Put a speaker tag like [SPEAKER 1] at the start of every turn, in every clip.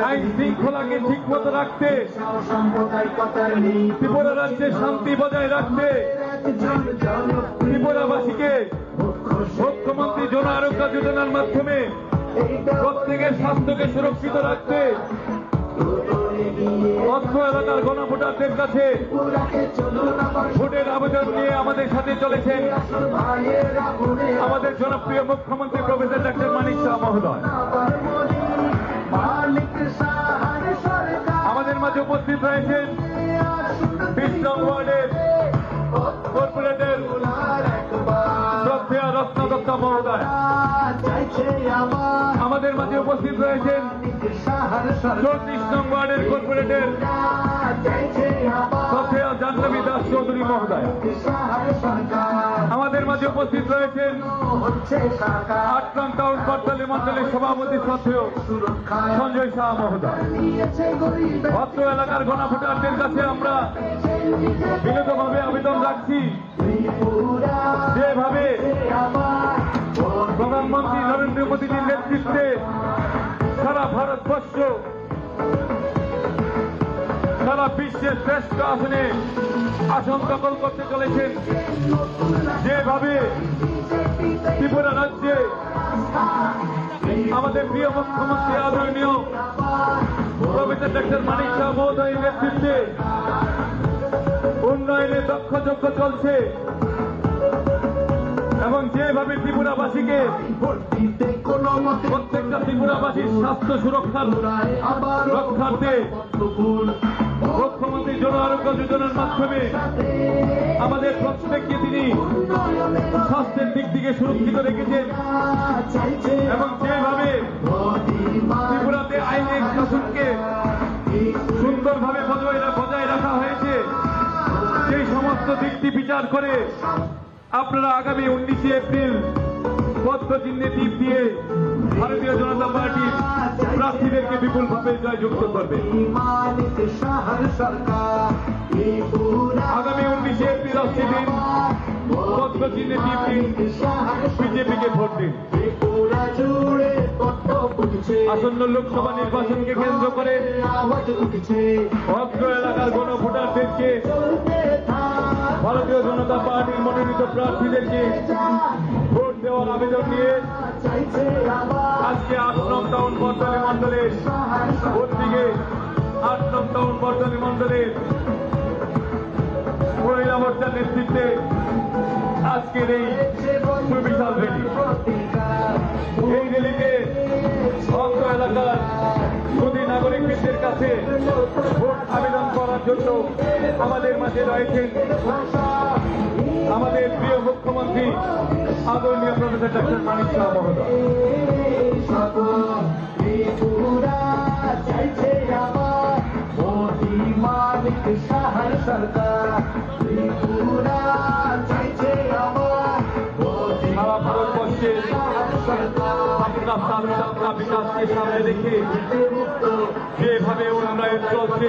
[SPEAKER 1] আইন শৃঙ্খলাকে ঠিক মতো রাখতে, ত্রিপুরা রাজ্যে শান্তি বজায় রাখতে, ত্রিপুরাবাসীকে মুখ্যমন্ত্রী জন আরোগ্য যোজনার মাধ্যমে প্রত্যেকের স্বাস্থ্যকে সুরক্ষিত রাখতে অত্র এলাকার গণভোটারদের কাছে ভোটের আবেদন নিয়ে আমাদের সাথে চলেছেন আমাদের জনপ্রিয় মুখ্যমন্ত্রী প্রফেসর ডক্টর মানিক শাহ মহোদয়। আমাদের মাঝে উপস্থিত রয়েছেন 20 নং ওয়ার্ডের কর্পোরেটর শ্রদ্ধেয় রত্না দত্তা মহোদয়। আমাদের মাঝে উপস্থিত রয়েছেন 34 নং ওয়ার্ডের কর্পোরেটর শ্রদ্ধেয় জাহ্নবী দাস চৌধুরী মহোদয়। আমাদের মাঝে উপস্থিত রয়েছেন 8 নং টাউন করতালি মন্ডলের সভাপতি শ্রদ্ধেয় সঞ্জয় শাহ মহোদয়। অত্র এলাকার গণভোটারদের কাছে আমরা বিনীতভাবে আবেদন রাখছি, যেভাবে প্রধানমন্ত্রী নরেন্দ্র মোদীর নেতৃত্বে সারা ভারতবর্ষ সারা বিশ্বের শ্রেষ্ঠ আসনে আসন দখল করতে চলেছেন, যেভাবে ত্রিপুরা রাজ্যে আমাদের প্রিয় মুখ্যমন্ত্রী আদরণীয় প্রফেসর ডক্টর মানিক শাহ মহোদয়ের নেতৃত্বে উন্নয়নে দক্ষযজ্ঞ চলছে এবং যেভাবে ত্রিপুরাবাসীকে প্রত্যেকটা ত্রিপুরাবাসীর স্বাস্থ্য সুরক্ষার রক্ষার্থে মুখ্যমন্ত্রী জন আরোগ্য যোজনার মাধ্যমে আমাদের প্রত্যেককে তিনি স্বাস্থ্যের দিক থেকে সুরক্ষিত রেখেছেন এবং যেভাবে ত্রিপুরাতে আইনের শাসনকে সুন্দরভাবে বজায় রাখা হয়েছে, সেই সমস্ত দিকটি বিচার করে আপনারা আগামী 19 এপ্রিল পদ্মচিহ্নে টিপ দিয়ে ভারতীয় জনতা পার্টির প্রার্থীদেরকে বিপুলভাবে জয়যুক্ত করবে। আগামী 19 এপ্রিল আসছে দিন, পদ্মচিহ্নে টিপ দিন, বিজেপিকে ভোট দিন। আসন্ন লোকসভা নির্বাচনকে কেন্দ্র করে অত্র এলাকার গণভোটারদেরকে ভারতীয় জনতা পার্টির মনোনীত প্রার্থীদেরকে ভোট দেওয়ার আবেদন নিয়ে আজকে 8 নং টাউন বর্তনী মন্ডলের ভোটদিকে 8 নং টাউন বর্তনী মন্ডলের মহিলা মোর্চার নেতৃত্বে আজকের এই সুবিশাল র্যালি। এই র্যালিতে অত্র এলাকার সুদী নাগরিকদের কাছে ভোট আবেদন করার জন্য আমাদের মাঝে রয়েছেন আমাদের প্রিয় মুখ্যমন্ত্রী আদরণীয় প্রফেসর ডক্টর মানিক শাহ মহোদয়। সারা ভারতবর্ষের বিকাশকে সামনে রেখে যেভাবে উন্নয়ন চলছে,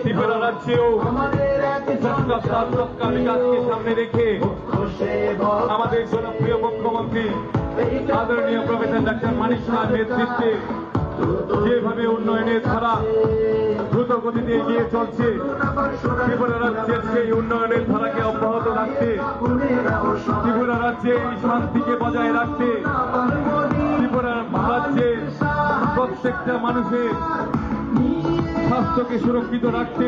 [SPEAKER 1] ত্রিপুরা রাজ্যেও সবকা বিকাশকে সামনে রেখে আমাদের জনপ্রিয় মুখ্যমন্ত্রী আদরণীয় প্রফেসর ডক্টর মানিক শাহের নেতৃত্বে যেভাবে উন্নয়নের ধারা দ্রুত গতিতে এগিয়ে চলছে, ত্রিপুরা রাজ্যের সেই উন্নয়নের ধারাকে অব্যাহত রাখতে, ত্রিপুরা রাজ্যে এই শান্তিকে বজায় রাখতে, ত্রিপুরা রাজ্যে প্রত্যেকটা মানুষের স্বাস্থ্যকে সুরক্ষিত রাখতে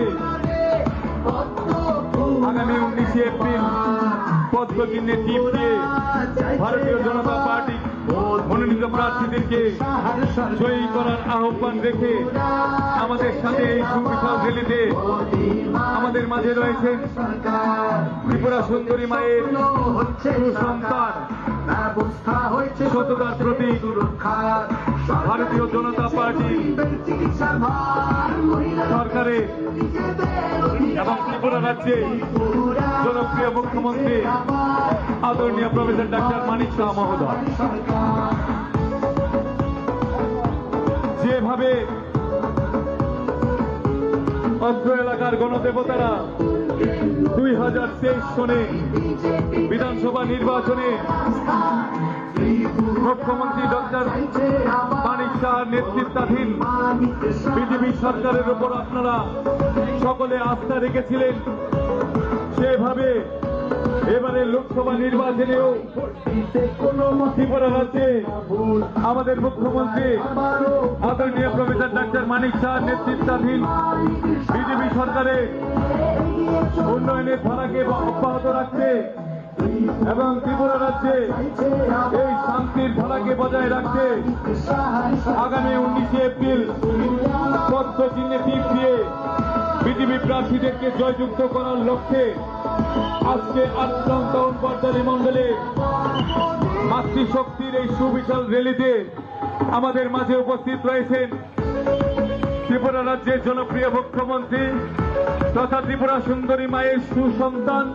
[SPEAKER 1] আগামী 19 এপ্রিল পদ্মচিহ্নে টিপ দিয়ে ভারতীয় জনতা পার্টি মনোনীত প্রার্থীদেরকে জয়ী করার আহ্বান রেখে আমাদের সাথে এই সুবিশাল র্যালিতে আমাদের মাঝে রয়েছেন ত্রিপুরা সুন্দরী মায়ের সন্তান, সততার প্রতি ভারতীয় জনতা পার্টি সরকারের এবং ত্রিপুরা রাজ্যে জনপ্রিয় মুখ্যমন্ত্রী আদরণীয় প্রফেসর ডক্টর মানিক শাহ মহোদয়। যেভাবে অত্র এলাকার গণদেবতারা 2023 সনে বিধানসভা নির্বাচনে মুখ্যমন্ত্রী ডক্টর মানিক শাহর নেতৃত্বাধীন বিজেপি সরকারের উপর আপনারা সকলে আস্থা রেখেছিলেন, সেভাবে এবারে লোকসভা নির্বাচনেও ত্রিপুরা রাজ্যে আমাদের মুখ্যমন্ত্রী আদরণীয় প্রফেসর ডক্টর মানিক শাহর নেতৃত্বাধীন বিজেপি সরকারের উন্নয়নের ধারাকে অব্যাহত রাখতে এবং ত্রিপুরা রাজ্যে এই শান্তির ধারাকে বজায় রাখতে আগামী 19 এপ্রিল পদ্ম চিহ্নে টিপ দিয়ে বিজেপি প্রার্থীদেরকে জয়যুক্ত করার লক্ষ্যে আজকে 8 নং টাউন পর্যালী মণ্ডলে মাতৃশক্তির এই সুবিশাল র্যালিতে আমাদের মাঝে উপস্থিত রয়েছেন ত্রিপুরা রাজ্যের জনপ্রিয় মুখ্যমন্ত্রী তথা ত্রিপুরা সুন্দরী মায়ের সুসন্তান,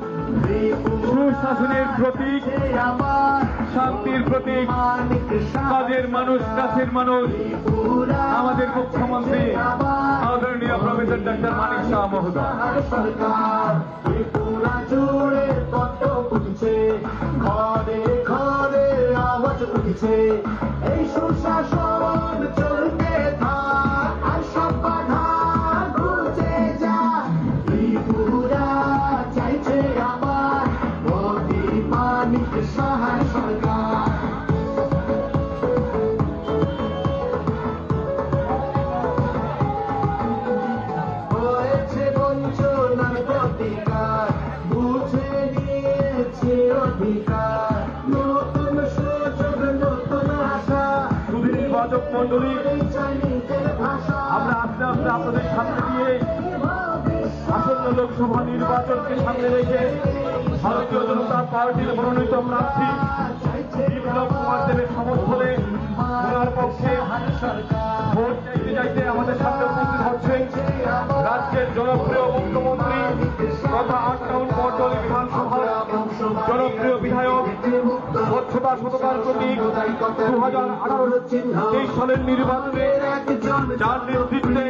[SPEAKER 1] সুশাসনের প্রতীক, শান্তির প্রতীক, কাজের মানুষ, কাছের মানুষ, আমাদের মুখ্যমন্ত্রী আদরণীয় প্রফেসর ডক্টর মানিক শাহ মহোদয়।
[SPEAKER 2] জুড়ে কত উঠছে, ঘরে ঘরে আওয়াজ উঠছে, এই সুশাসন চলতে থাক, আর সব বাধা ঘুচে যা। ত্রিপুরা চাইছে আবার মোদি মানিক শাহর সরকার। হয়েছে বঞ্চনার প্রতিকার, বুঝে নিয়েছে অধিকার, নতুন সুযোগ নতুন আশা।
[SPEAKER 1] নির্বাচক মন্ডলী, আমরা আস্তে আস্তে আপনাদের সামনে দিয়ে আসন্ন লোকসভা নির্বাচনকে সামনে রেখে ভারতীয় জনতা পার্টির মনোনীত প্রার্থী বিপ্লব কুমার দেবের সমর্থনে ওনার পক্ষে ভোট চাইতে চাইতে আমাদের সামনে উপস্থিত হচ্ছেন রাজ্যের জনপ্রিয় মুখ্যমন্ত্রী তথা 8 টাউন পর্যালী বিধানসভার জনপ্রিয় বিধায়ক, স্বচ্ছতা শতকার প্রতীক, 2018-23 সালের নির্বাচনে যার নেতৃত্বে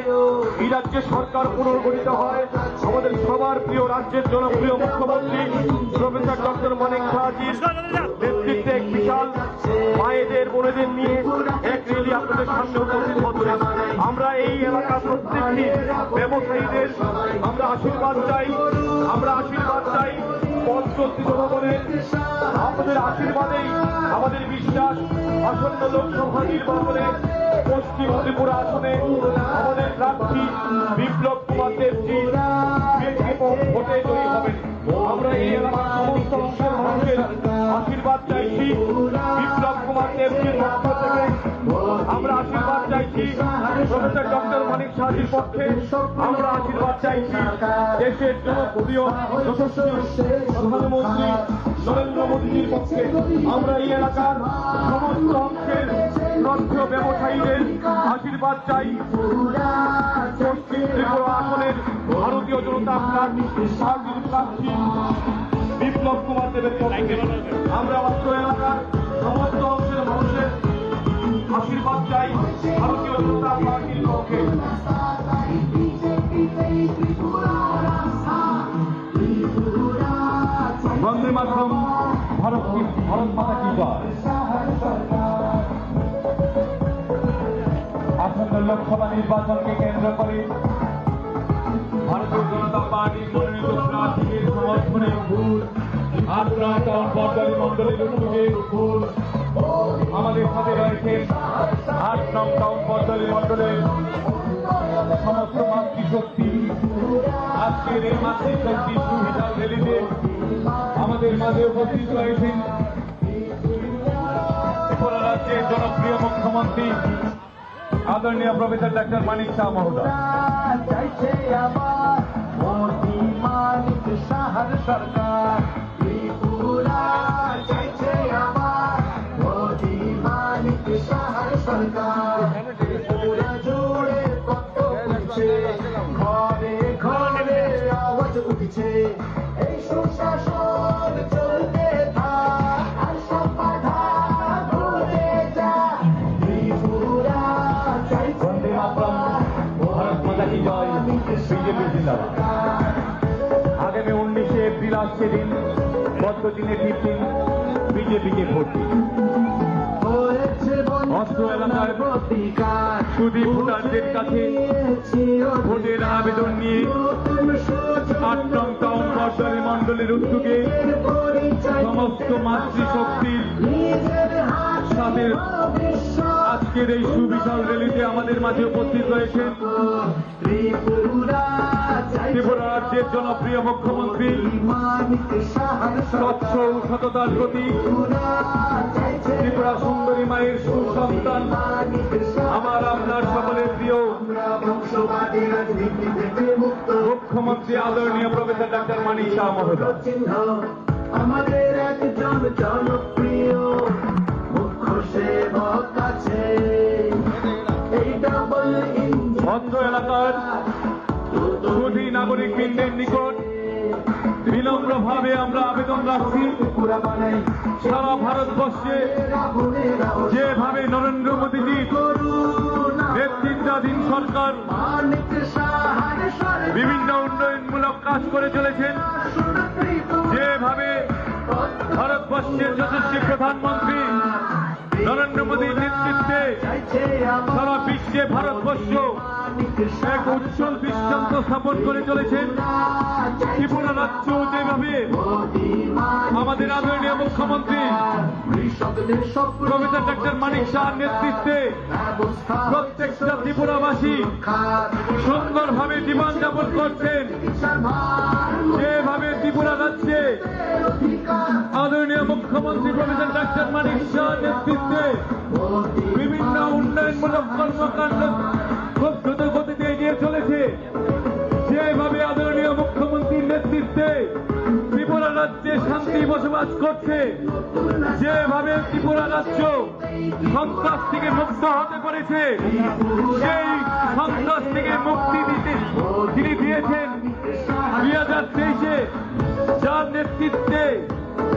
[SPEAKER 1] এই রাজ্যে সরকার পুনর্গঠিত হয়, আমাদের সবার প্রিয় রাজ্যের জনপ্রিয় মুখ্যমন্ত্রী প্রফেসর ডক্টর মানিক শাহজির নেতৃত্বে এক বিশাল মায়েদের বোনেদের নিয়ে এক র্যালি আপনাদের সামনে উপস্থিত হচ্ছে। আমরা এই এলাকার প্রত্যেকটি ব্যবসায়ীদের আমরা আশীর্বাদ চাই, পঞ্চত্রী জনগণের আপনাদের আশীর্বাদেই আমাদের বিশ্বাস আসন্ন লোকসভা নির্বাচনে পশ্চিম ত্রিপুরা আসনে আমাদের প্রার্থী বিপ্লব কুমার দেবজি ভোটে জয়ী হবেন। আমরা এই এলাকার সমস্ত অংশের মানুষের আশীর্বাদ চাইছি, বিপ্লব কুমার দেবজির পক্ষ থেকে আমরা আশীর্বাদ চাইছি, প্রফেসর ডক্টর মানিক শাহজির পক্ষে আমরা আশীর্বাদ চাইছি, দেশের জনপ্রিয় যশস্বী প্রধানমন্ত্রী নরেন্দ্র মোদীজির পক্ষে আমরা এই এলাকার সমস্ত অংশের লক্ষ্য ব্যবসায়ীদের আশীর্বাদ চাই। পশ্চিম ত্রিপুরা আসনের ভারতীয় জনতা পার্টির প্রার্থী বিপ্লব কুমার দেবের পক্ষে আমরা অত্র এলাকার সমস্ত অংশের মানুষের আশীর্বাদ চাই ভারতীয় জনতা পার্টির পক্ষে। বন্দে মাতরম, ভারত মাতা কি জয়। আসন্ন লোকসভা নির্বাচনকে কেন্দ্র করে ভারতীয় জনতা পার্টির মনোনীত প্রার্থীদের সমর্থনে 8 নং টাউন পর্যালী মণ্ডলের উদ্যোগে আমাদের সাথে রয়েছে 8 নং টাউন পর্যালী মণ্ডলের সমস্ত মাতৃশক্তি। আজকের এই মাতৃশক্তি সুবিধা র্যালিতে আমাদের মাঝে উপস্থিত রয়েছেন ত্রিপুরা রাজ্যের জনপ্রিয় মুখ্যমন্ত্রী আদরণীয় প্রফেসর ডক্টর মানিক শাহ মহোদয়।
[SPEAKER 2] চাইছে আবার মোদি মানিক শাহর সরকার। ত্রিপুরা চাইছে আবার মোদি মানিক শাহর সরকার। ত্রিপুরা জুড়ে কত উঠছে, ঘরে ঘরে আওয়াজ উঠছে, এই সুশাসন চলতে থাক, আর সব বাধা ঘুরে যা। ত্রিপুরা
[SPEAKER 1] বন্দে মাতরম, ভারত মাতা কি জয়, বিজেপি জিন্দাবাদ। আগামী 19 আসছে দিন, পদ্মদিনে টিফিন, বিজেপিকে ভোট দিন। অস্ত্র এলাকায় শুধু ভোটারদের কাছে ভোটের আবেদন নিয়ে ৮ নং টাউন বর্ডারি মন্ডলের উদ্যোগে সমস্ত মাতৃশক্তির সাথে আজকের এই সুবিশাল র্যালিতে আমাদের মাঝে উপস্থিত রয়েছেন ত্রিপুরা রাজ্যের জনপ্রিয় মুখ্যমন্ত্রী, স্বচ্ছ ও সততার প্রতীক, ত্রিপুরা সুন্দরী মায়ের সুসন্তান, আমার আপনার সকলের প্রিয় মুখ্যমন্ত্রী আদরণীয় প্রফেসর ডাক্তার মানিক শাহ মহোদয়।
[SPEAKER 2] আমাদের একজন জনপ্রিয় মুখ্য সেবক আছে, এই ডাবল ইঞ্জিন
[SPEAKER 1] অত্র এলাকার সুধী নাগরিক বৃন্দের নিকট বিনম্রভাবে আমরা আবেদন রাখছি, সারা ভারতবর্ষে যেভাবে নরেন্দ্র মোদীজির নেতৃত্বাধীন সরকার বিভিন্ন উন্নয়নমূলক কাজ করে চলেছেন, যেভাবে ভারতবর্ষের যশস্বী প্রধানমন্ত্রী নরেন্দ্র মোদীর নেতৃত্বে সারা বিশ্বে ভারতবর্ষ এক উজ্জ্বল দৃষ্টান্ত স্থাপন করে চলেছেন, ত্রিপুরা রাজ্য যেভাবে আমাদের আদরণীয় মুখ্যমন্ত্রী প্রফেসর ডাক্তার মানিক শাহর নেতৃত্বে প্রত্যেকটা ত্রিপুরাবাসী সুন্দরভাবে জীবনযাপন করছেন, যেভাবে ত্রিপুরা রাজ্যে আদরণীয় মুখ্যমন্ত্রী প্রফেসর ডাক্তার মানিক শাহর নেতৃত্বে বিভিন্ন উন্নয়নমূলক কর্মকাণ্ড খুব দ্রুত গতিতে এগিয়ে চলেছে, যেভাবে আদরণীয় মুখ্যমন্ত্রীর নেতৃত্বে ত্রিপুরা রাজ্যে শান্তি বসবাস করছে, যেভাবে ত্রিপুরা রাজ্য সন্ত্রাস থেকে মুক্ত হতে পেরেছে, সেই সন্ত্রাস থেকে মুক্তি দিতে তিনি দিয়েছেন 2023-এ, যার নেতৃত্বে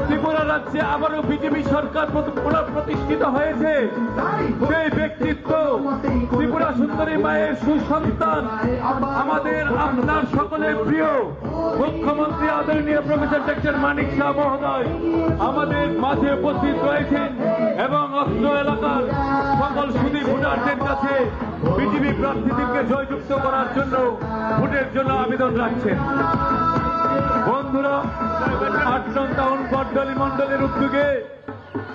[SPEAKER 1] ত্রিপুরা রাজ্যে আবারও বিজেপি সরকার পুনঃপ্রতিষ্ঠিত হয়েছে, সেই ব্যক্তিত্ব ত্রিপুরা সুন্দরী মায়ের সুসন্তান আমাদের আপনার সকলের প্রিয় মুখ্যমন্ত্রী আদরণীয় প্রফেসর ডাক্তার মানিক শাহ মহোদয় আমাদের মাঝে উপস্থিত রয়েছেন এবং অস্ত্র এলাকার সকল সুধী ভোটারদের কাছে বিজেপি প্রার্থীদেরকে জয়যুক্ত করার জন্য ভোটের জন্য আবেদন রাখছেন। বন্ধুরা, ৮ নং টাউন বর্ডারি মন্ডলের উদ্যোগে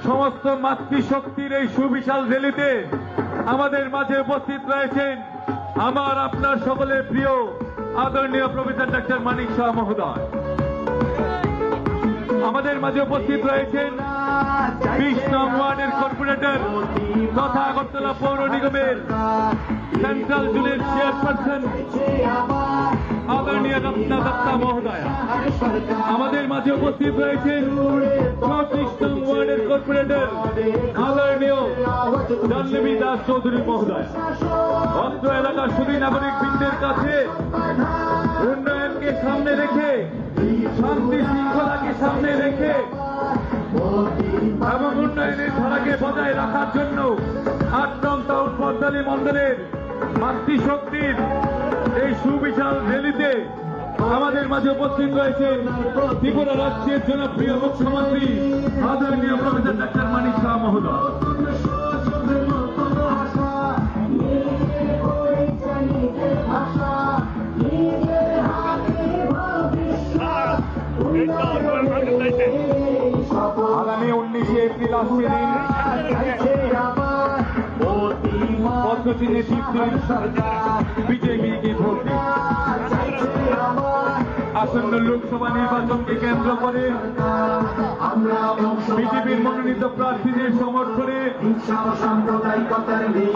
[SPEAKER 1] সমস্ত মাতৃশক্তির এই সুবিশাল র্যালিতে আমাদের মাঝে উপস্থিত রয়েছেন আমার আপনার সকলের প্রিয় আদরণীয় প্রফেসর ডাক্তার মানিক শাহ মহোদয়। আমাদের মাঝে উপস্থিত রয়েছেন ২০ নং ওয়ার্ডের কর্পোরেটর তথা আগরতলা পৌর নিগমের সেন্ট্রাল জোনের চেয়ারপারসন আদরণীয় রত্না দত্তা মহোদয়। আমাদের মাঝে উপস্থিত রয়েছেন ৩৪ নং ওয়ার্ডের কর্পোরেটর আদরণীয় জাহ্নবী দাস চৌধুরী মহোদয়। অস্ত্র এলাকার সুধী নাগরিক বৃন্দের কাছে উন্নয়নকে সামনে রেখে, শান্তি শৃঙ্খলাকে সামনে রেখে এবং উন্নয়নের ধারাকে বজায় রাখার জন্য ৮ নং টাউন বর্ডারি মন্ডলের মাতৃশক্তির এই সুবিশাল র্যালিতে আমাদের মাঝে উপস্থিত রয়েছেন ত্রিপুরা রাজ্যের জনপ্রিয় মুখ্যমন্ত্রী আদরণীয় প্রফেসর ডাক্তার মানিক শাহ মহোদয়। আগামী 19শে এপ্রিল আসছে দিন, পদ্মদিনে টিফিন, বিজেপিকে ভোট দিন। আসন্ন লোকসভা নির্বাচনকে কেন্দ্র করে বিজেপির মনোনীত প্রার্থীদের সমর্থনে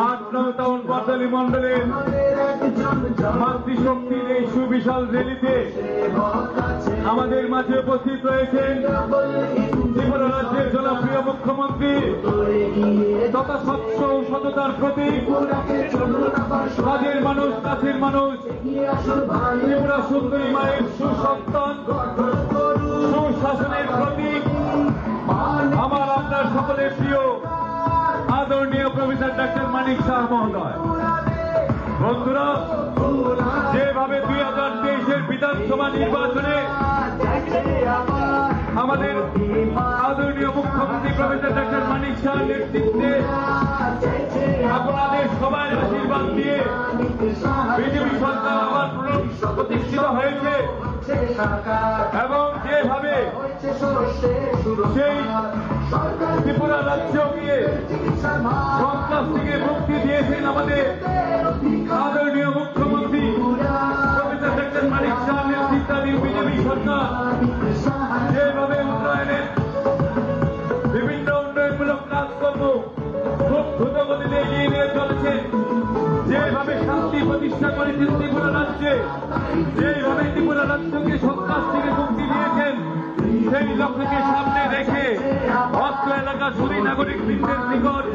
[SPEAKER 1] ৮ নং টাউন বর্ডারি মন্ডলের মাতৃশক্তির এই সুবিশাল র্যালিতে আমাদের মাঝে উপস্থিত রয়েছেন ত্রিপুরা রাজ্যের জনপ্রিয় মুখ্যমন্ত্রী তথা স্বচ্ছ ও সততার প্রতীক, কাজের মানুষ, কাছের মানুষ, ত্রিপুরা সুন্দরী মায়ের সুসন্তান, সুশাসনের প্রতীক, আমার আপনার সকলের প্রিয় আদরণীয় প্রফেসর ডাক্তার মানিক শাহ মহোদয়। বন্ধুরা, যেভাবে 2023-এর বিধানসভা নির্বাচনে আমাদের আদরণীয় মুখ্যমন্ত্রী প্রফেসর ডক্টর মানিক শাহের নেতৃত্বে আপনাদের সবার আশীর্বাদ দিয়ে বিজেপি সরকার আবার প্রতিষ্ঠিত হয়েছে এবং যেভাবে সেই ত্রিপুরা রাজ্যকে সন্ত্রাস থেকে মুক্তি দিয়েছেন আমাদের আদরণীয় মুখ্যমন্ত্রী প্রফেসর ডক্টর মানিক শাহের নেতৃত্বাধীন বিজেপি সরকার যেভাবে উন্নয়নের বিভিন্ন উন্নয়নমূলক কাজকর্ম খুব দ্রুতগতিতে এগিয়ে নিয়ে চলেছে, যেভাবে শান্তি প্রতিষ্ঠা করেছেন ত্রিপুরা রাজ্যে, যেভাবে ত্রিপুরা রাজ্যকে সন্ত্রাস থেকে মুক্তি দিয়েছেন, সেই লক্ষ্যকে সামনে রেখে অস্ত্র এলাকার সুরী নাগরিক বৃন্দের নিকট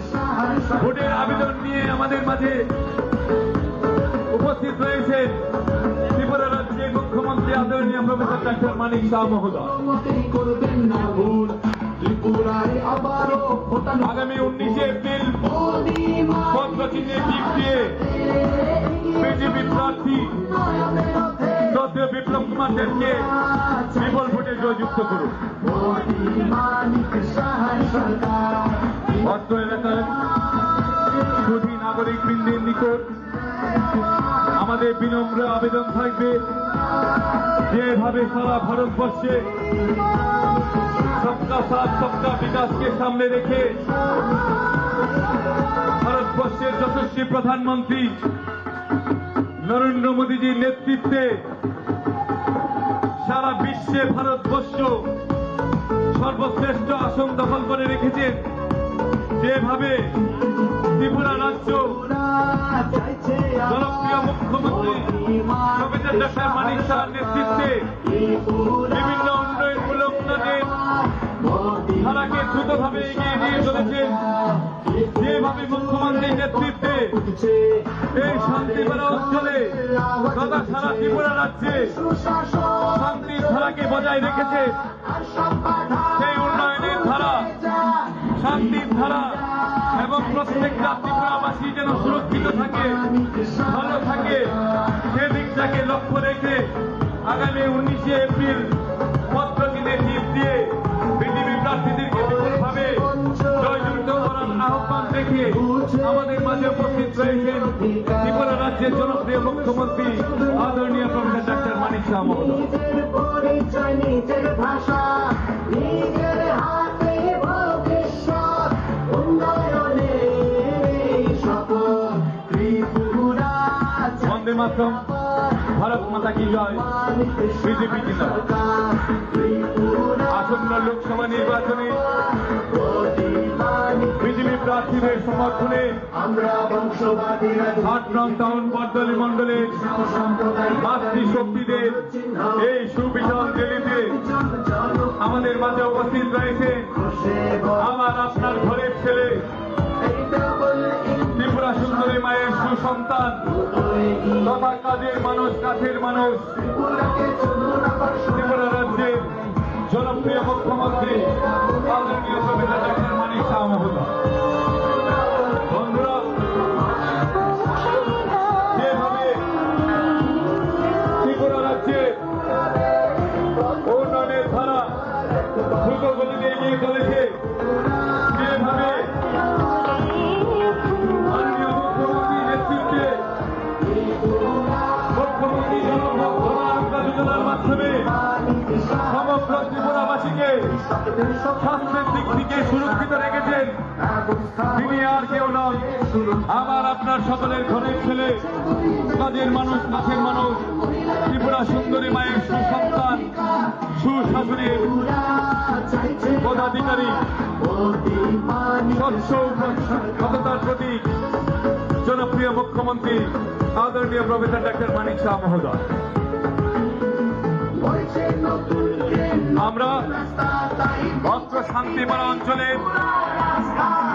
[SPEAKER 1] ভোটের আবেদন নিয়ে আমাদের মাঝে উপস্থিত রয়েছেন ত্রিপুরা রাজ্যের মুখ্যমন্ত্রী আদরণীয় প্রফেসর ডক্টর মানিক শাহ মহোদয়। আগামী 19 এপ্রিল পদ্মচিহ্নে টিপ দিয়ে বিজেপি প্রার্থী শ্রদ্ধেয় বিপ্লব কুমার দেবকে বিপুল ভোটে জয়যুক্ত করুন। অস্ত্র এলাকার সুধী নাগরিক বৃন্দের নিকট আমাদের বিনম্র আবেদন থাকবে, যেভাবে সারা ভারতবর্ষে সবকা সাথ সবকা বিকাশকে সামনে রেখে ভারতবর্ষের যশস্বী প্রধানমন্ত্রী নরেন্দ্র মোদীজির নেতৃত্বে সারা বিশ্বে ভারতবর্ষ সর্বশ্রেষ্ঠ আসন দখল করে রেখেছেন, যেভাবে ত্রিপুরা রাজ্য জনপ্রিয় মুখ্যমন্ত্রী প্রফেসর ডক্টর মানিক শাহের নেতৃত্বে বিভিন্ন উন্নয়নমূলক কাজের ধারাকে দ্রুতভাবে এগিয়ে নিয়ে চলেছেন, যেভাবে মুখ্যমন্ত্রীর নেতৃত্বে এই শান্তিপাড়া অঞ্চলে তথা সারা ত্রিপুরা রাজ্যে শান্তির ধারাকে বজায় রেখেছে, সেই উন্নয়নের ধারা, শান্তির ধারা এবং প্রত্যেকটা ত্রিপুরাবাসী যেন সুরক্ষিত থাকে, ভালো থাকে, সেদিকটাকে লক্ষ্য রেখে আগামী 19 এপ্রিল পদ্মচিহ্নে টিপ দিয়ে বিজেপি প্রার্থীদেরকে বিপুলভাবে জয়যুক্ত করার আহ্বান রেখে আমাদের মাঝে উপস্থিত রয়েছেন ত্রিপুরা রাজ্যের জনপ্রিয় মুখ্যমন্ত্রী আদরণীয় প্রফেসর ডক্টর মানিক শাহ মহোদয়। বন্দে মাতরম, ভারত মাতা কি জয়, বিজেপি জিন্দাবাদ। আসন্ন লোকসভা নির্বাচনে বিজেপি প্রার্থীদের সমর্থনে 8 নং টাউন বর্দলী মন্ডলের মাতৃশক্তিদের এই সুবিশাল র্যালিতে আমাদের মাঝে উপস্থিত রয়েছে আমার আপনার ঘরের ছেলে, ত্রিপুরা সুন্দরী মায়ের সুসন্তান তথা কাজের মানুষ, কাছের মানুষ, ত্রিপুরা রাজ্যের জনপ্রিয় মুখ্যমন্ত্রী আদরণীয় প্রফেসর ডক্টর মানিক শাহ মহোদয়। বন্ধুরা, যেভাবে ত্রিপুরা রাজ্যে উন্নয়নের ধারা দ্রুত গতিতে এগিয়ে চলেছে, যেভাবে মাননীয় মুখ্যমন্ত্রীর নেতৃত্বে মুখ্যমন্ত্রী জনআরোগ্য যোজনার মাধ্যমে সমগ্র ত্রিপুরাবাসীকে স্বাস্থ্যের দিক থেকে সুরক্ষিত রেখেছেন, তিনি আর কেউ নন, আমার আপনার সকলের ঘরের ছেলে, কাজের মানুষ, কাছের মানুষ, ত্রিপুরা সুন্দরী মায়ের সুসন্তান, সুশাসনের পদাধিকারী, স্বচ্ছ সততার প্রতীক জনপ্রিয় মুখ্যমন্ত্রী আদরণীয় প্রফেসর ডক্টর মানিক শাহ মহোদয়। আমরা অস্ত্র শান্তিপাড়া অঞ্চলে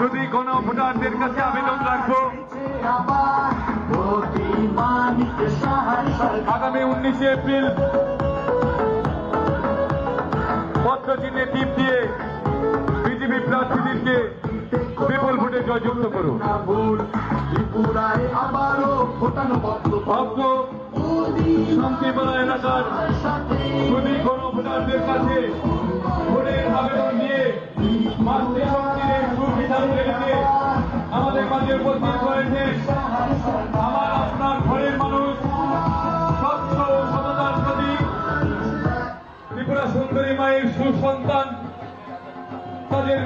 [SPEAKER 1] যদি কোন ভোটারদের কাছে আবেদন রাখবো, আগামী 19 এপ্রিল পদ্মচিহ্নে টিপ দিয়ে বিজেপি প্রার্থীদেরকে বিপুল ভোটে জয়যুক্ত করুন। শান্তিপাড়া এলাকার যদি কোন ভোটারদের কাছে ভোটে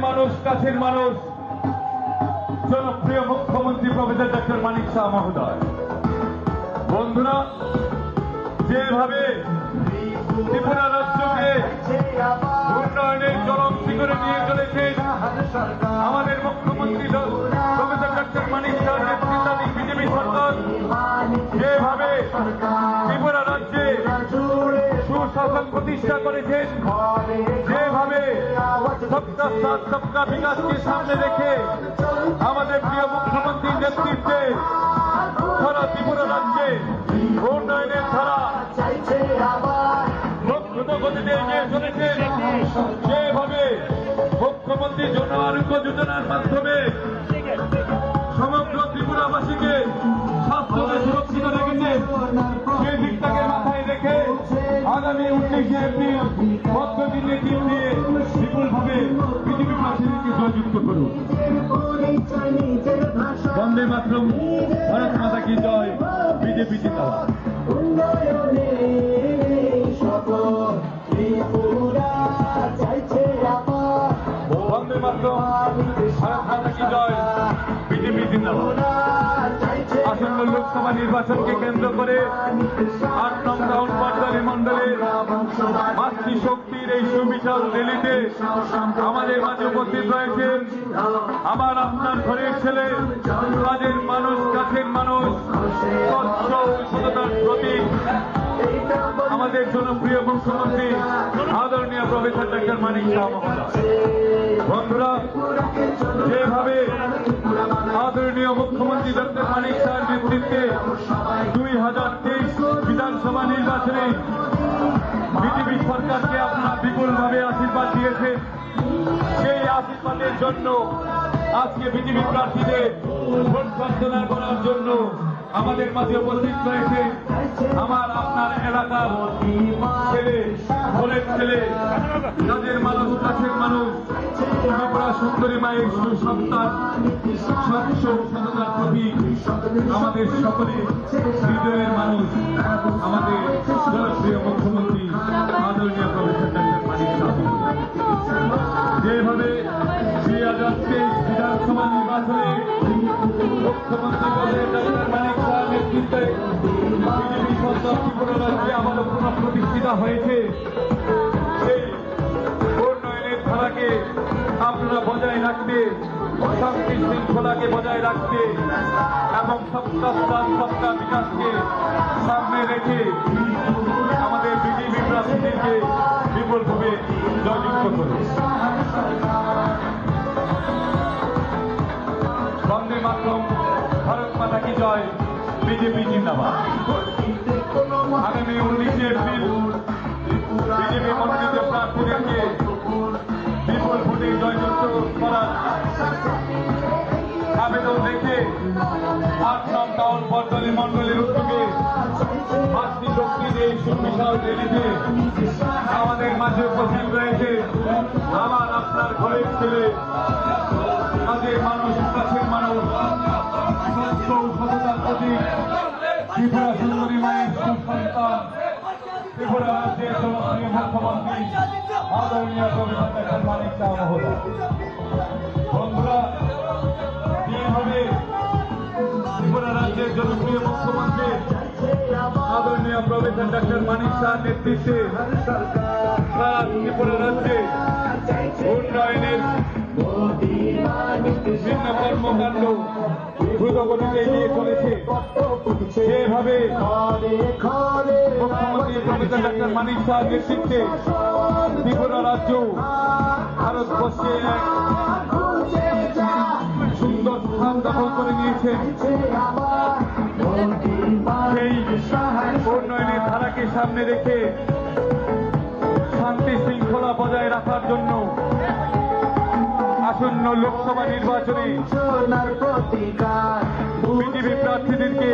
[SPEAKER 1] মানুষ কাছের মানুষ জনপ্রিয় মুখ্যমন্ত্রী প্রফেসর ডক্টর মানিক শাহ মহোদয়। বন্ধুরা, যেভাবে ত্রিপুরা রাজ্যকে উন্নয়নের চরম শিখরে নিয়ে চলেছেন আমাদের মুখ্যমন্ত্রী প্রফেসর ডক্টর মানিক শাহ নেতৃত্বাধীন বিজেপি সরকার, যেভাবে ত্রিপুরা রাজ্যে সুশাসন প্রতিষ্ঠা করেছেন, যেভাবে সবকা সাথ সবকা বিকাশকে সামনে রেখে আমাদের প্রিয় মুখ্যমন্ত্রীর নেতৃত্বে সারা ত্রিপুরা রাজ্যে উন্নয়নের ধারা দ্রুত গতিতে এগিয়ে চলেছেন, যেভাবে মুখ্যমন্ত্রী জন আরোগ্য যোজনার মাধ্যমে সমগ্র ত্রিপুরাবাসীকে স্বাস্থ্যকে সুরক্ষিত রেখেছে, সেই দিকটাকে মাথায় রেখে আগামী 19শে এপ্রিল পদ্মদিনে টিম দিয়ে বিপুলভাবে বিজেপি প্রার্থীদেরকে জয়যুক্ত করুন। বন্দে মাতরম, ভারত মাতা কি জয়, বিজেপি জিন্দাবাদ। বন্দে মাতরম, ভারত মাতা কি জয়, বিজেপি জিন্দাবাদ। আসন্ন লোকসভা নির্বাচনকে কেন্দ্র করে 8 নং টাউন পাটদালি মন্ডলের মাতৃশক্তির এই সুবিশাল র্যালিতে আমাদের মাঝে উপস্থিত রয়েছেন আমার আপনার ঘরের ছেলে, কাজের মানুষ, কাছের মানুষ, স্বচ্ছ সততার প্রতীক আমাদের জনপ্রিয় মুখ্যমন্ত্রী আদরণীয় প্রফেসর ডক্টর মানিক শাহ মহোদয়। বন্ধুরা, যেভাবে আদরণীয় মুখ্যমন্ত্রী ডক্টর মানিক শাহের নেতৃত্বে 2023 বিধানসভা নির্বাচনে বিজেপি সরকারকে আপনারা বিপুলভাবে আশীর্বাদ দিয়েছেন, সেই আশীর্বাদের জন্য আজকে বিজেপি প্রার্থীদের ভোট প্রার্থনা করার জন্য আমাদের মাঝে উপস্থিত রয়েছে আমার আপনার এলাকার ছেলে, ভোলের ছেলে, কাজের মানুষ, কাছের মানুষ, ত্রিপুরা সুন্দরী মায়ের সুসন্তান, স্বচ্ছ সততার প্রতীক আমাদের সকলে হৃদয়ের মানুষ, আমাদের জনপ্রিয় মুখ্যমন্ত্রী আদরণীয় প্রফেসর ডক্টর মানিক শাহ। যেভাবে 2023 বিধানসভা নির্বাচনে মুখ্যমন্ত্রী প্রফেসর ডক্টর মানিক শাহ নেতৃত্বে বিজেপি সরকার ত্রিপুরা রাজ্যে আবারও পুনঃপ্রতিষ্ঠিত হয়েছে, সেই উন্নয়নের ধারাকে আপনারা বজায় রাখতে, শান্তি শৃঙ্খলাকে বজায় রাখতে এবং সবকা সাথ সবকা বিকাশকে সামনে রেখে আমাদের বিজেপি প্রার্থীদেরকে বিপুলভাবে জয়যুক্ত করুন। বন্দে মাতরম, ভারত মাতা কি জয়, বিজেপি জিন্দাবাদ। আগামী 19শে এপ্রিল বিজেপি মনোনীত প্রার্থীদেরকে বিপুল ভোটে জয়যুক্ত করার আবেদন রেখে 8 নং টাউন পাটদালি মন্ডলের উদ্যোগে মাতৃশক্তির এই সুবিশাল র্যালিতে আমাদের মাঝে উপস্থিত রয়েছে আমার আপনার ঘরের ছেলে, কাজের মানুষ, কাছের মানুষ, সত্য সততার প্রতীক ত্রিপুরা সুন্দরী মায়ের সুসন্তান, ত্রিপুরা রাজ্যের জনপ্রিয় মুখ্যমন্ত্রী আদরণীয় প্রফেসর ডক্টর মানিক শাহ মহোদয়। বন্ধুরা, যেভাবে ত্রিপুরা রাজ্যের জনপ্রিয় মুখ্যমন্ত্রী আদরণীয় প্রফেসর ডক্টর মানিক শাহ নেতৃত্বে সারা ত্রিপুরা রাজ্যে উন্নয়নের বিভিন্ন কর্মকাণ্ড দ্রুত গতিতে এগিয়ে চলেছে, যেভাবে মুখ্যমন্ত্রী প্রফেসর ডক্টর মানিক শাহ নেতৃত্বে ত্রিপুরা রাজ্য ভারতবর্ষে এক সুন্দর স্থান দখল করে নিয়েছে, সেই উন্নয়নের ধারাকে সামনে রেখে শান্তি শৃঙ্খলা বজায় রাখার জন্য আসন্ন লোকসভা নির্বাচনে বিজেপি প্রার্থীদেরকে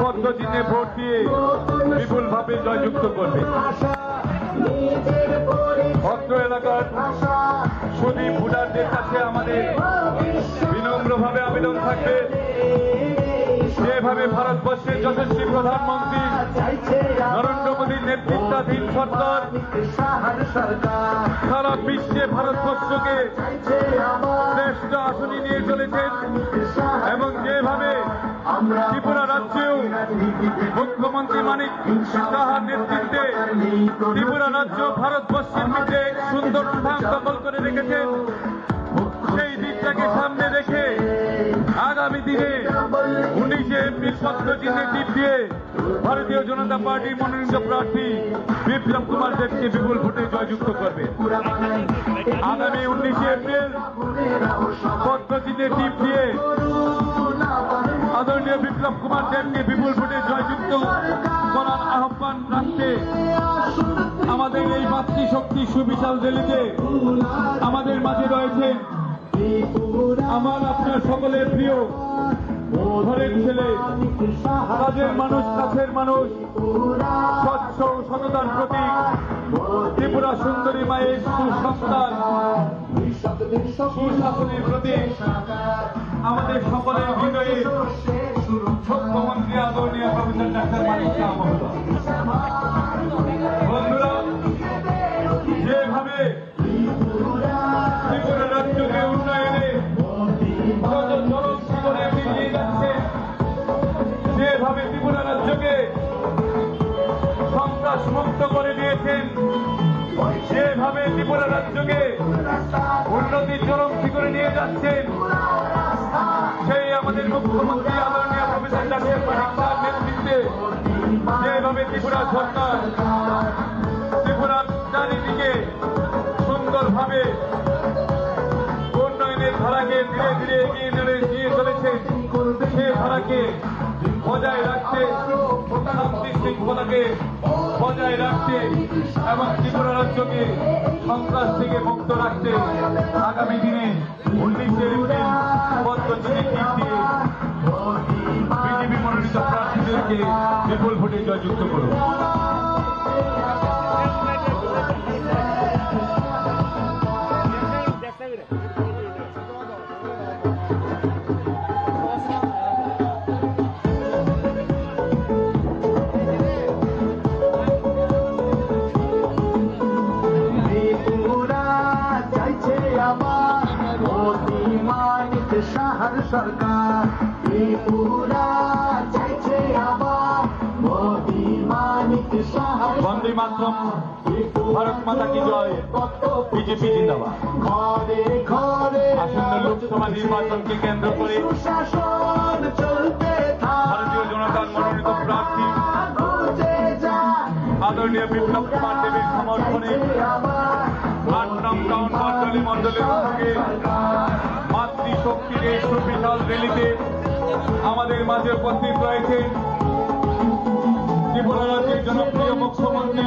[SPEAKER 1] পদ্মচিহ্নে ভোট দিয়ে বিপুলভাবে জয়যুক্ত করবে। অত্র এলাকার সুদী ভোটারদের কাছে আমাদের বিনম্রভাবে আবেদন থাকবে, যেভাবে যেভাবে ভারতবর্ষের যশস্বী প্রধানমন্ত্রী
[SPEAKER 2] চাইছে
[SPEAKER 1] নরেন্দ্র মোদীর নেতৃত্বাধীন সরকার
[SPEAKER 2] সরকার
[SPEAKER 1] সারা বিশ্বে ভারতবর্ষকে
[SPEAKER 2] চাইছে আমার
[SPEAKER 1] শ্রেষ্ঠ আসনে নিয়ে চলেছেন এবং যেভাবে
[SPEAKER 2] আমরা
[SPEAKER 1] ত্রিপুরা রাজ্যেও মুখ্যমন্ত্রী মানিক সাহার নেতৃত্বে ত্রিপুরা রাজ্য ভারতবর্ষের মধ্যে এক সুন্দর স্থান দখল করে রেখেছেন, সেই দিকটাকে সামনে রেখে আগামী দিনে 19শে এপ্রিল পত্রচিহ্নে টিপ দিয়ে ভারতীয় জনতা পার্টির মনোনীত প্রার্থী বিপ্লব কুমার দেবকে বিপুল ভোটে জয়যুক্ত করবে। আগামী 19শে এপ্রিল পত্রচিহ্নে টিপ দিয়ে আদরণীয় বিপ্লব কুমার দেবকে বিপুল ভোটে জয়যুক্ত করার আহ্বান রাখতে আমাদের এই মাতৃশক্তি সুবিশাল রেলিতে আমাদের মাঝে রয়েছেন আমার আপনার সকলের প্রিয় ঘরের ছেলে, কাজের মানুষ, কাছের মানুষ, স্বচ্ছ সততার প্রতীক, ত্রিপুরা সুন্দরী মায়ের সুসন্তান, সুশাসনের প্রতীক, আমাদের সকলের হৃদয়ে মুখ্যমন্ত্রী আদরণীয় প্রফেসর ডাক্তার মানিক শাহ মহোদয়। বন্ধুরা, যেভাবে ত্রিপুরা রাজ্যকে উন্নয়নে চরম শিখরে এগিয়ে যাচ্ছে, যেভাবে ত্রিপুরা রাজ্যকে সন্ত্রাস মুক্ত করে দিয়েছেন, যেভাবে ত্রিপুরা রাজ্যকে উন্নতির চরম শিখরে নিয়ে যাচ্ছেন, সেই আমাদের মুখ্যমন্ত্রী আদরণীয় প্রফেসর ডাক্তার মানিক শাহর নেতৃত্বে যেভাবে ত্রিপুরা সরকার ত্রিপুরার চারিদিকে সুন্দরভাবে উন্নয়নের ধারাকে ধীরে ধীরে এগিয়ে নিয়ে চলেছে, সে ধারাকে বজায় রাখতে, শান্তি শৃঙ্খলাকে বজায় রাখতে এবং ত্রিপুরা রাজ্যকে সন্ত্রাস থেকে মুক্ত রাখতে আগামী দিনে 19শে এপ্রিল পত্রচিহ্নে টিপ দিয়ে বিজেপি মনোনীত প্রার্থীদেরকে বিপুল ভোটে জয়যুক্ত করুন।
[SPEAKER 2] চাইছে আমার মোদি মানিক শাহর সরকার, ত্রিপুরা চাইছে আমার মোদি মানিক শাহর
[SPEAKER 1] বন্দে মাতরম, ভারত মাতা কি জয়, বিজেপি জিন্দাবাদ।
[SPEAKER 2] ঘরে ঘরে
[SPEAKER 1] আসন্ন লোকসভা নির্বাচনকে কেন্দ্র করে
[SPEAKER 2] সুশাসন চলতে
[SPEAKER 1] ভারতীয় জনতার মনোনীত প্রার্থী আদরণীয় বিপ্লব কুমার দেবের সমর্থনে 8 নং টাউন মন্ডলের উদ্যোগে মাতৃশক্তির এই সুবিশাল রেলিতে আমাদের মাঝে উপস্থিত রয়েছে ত্রিপুরা রাজ্যের জনপ্রিয় মুখ্যমন্ত্রী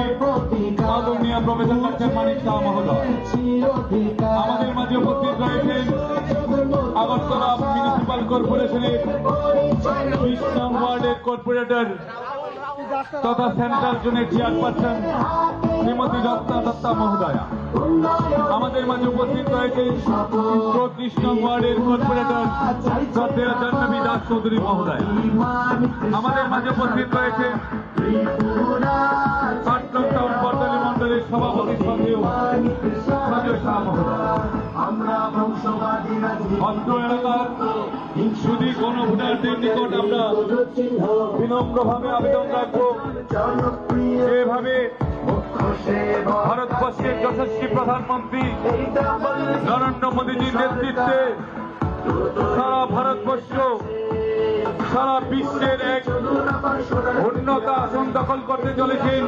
[SPEAKER 1] আদরণীয় প্রফেসর ডাক্তার মানিক শাহ মহোদয়। আমাদের মাঝে উপস্থিত রয়েছেন আগরতলা মিউনিসিপাল কর্পোরেশনের 20 নং ওয়ার্ডের কর্পোরেটর তথা সেন্ট্রাল জোনের চেয়ারপারসন শ্রীমতী রত্না দত্তা মহোদয়া। আমাদের মাঝে উপস্থিত রয়েছে 34 নং ওয়ার্ডের কর্পোরেটর শ্রদ্ধেয় জাহ্নবী দাস চৌধুরী মহোদয়। আমাদের মাঝে উপস্থিত রয়েছে 8 নং টাউন বর্তলী মন্ডলের সভাপতি সঞ্জয় শাহ মহোদয়। অত্র এলাকার শুধু কোন ভোটারদের নিকট আমরা বিনম্রভাবে আবেদন রাখবো, যেভাবে ভারতবর্ষের যশস্বী প্রধানমন্ত্রী নরেন্দ্র মোদীজির নেতৃত্বে সারা ভারতবর্ষ, সারা বিশ্বের এক উন্নত আসন দখল করতে চলেছেন,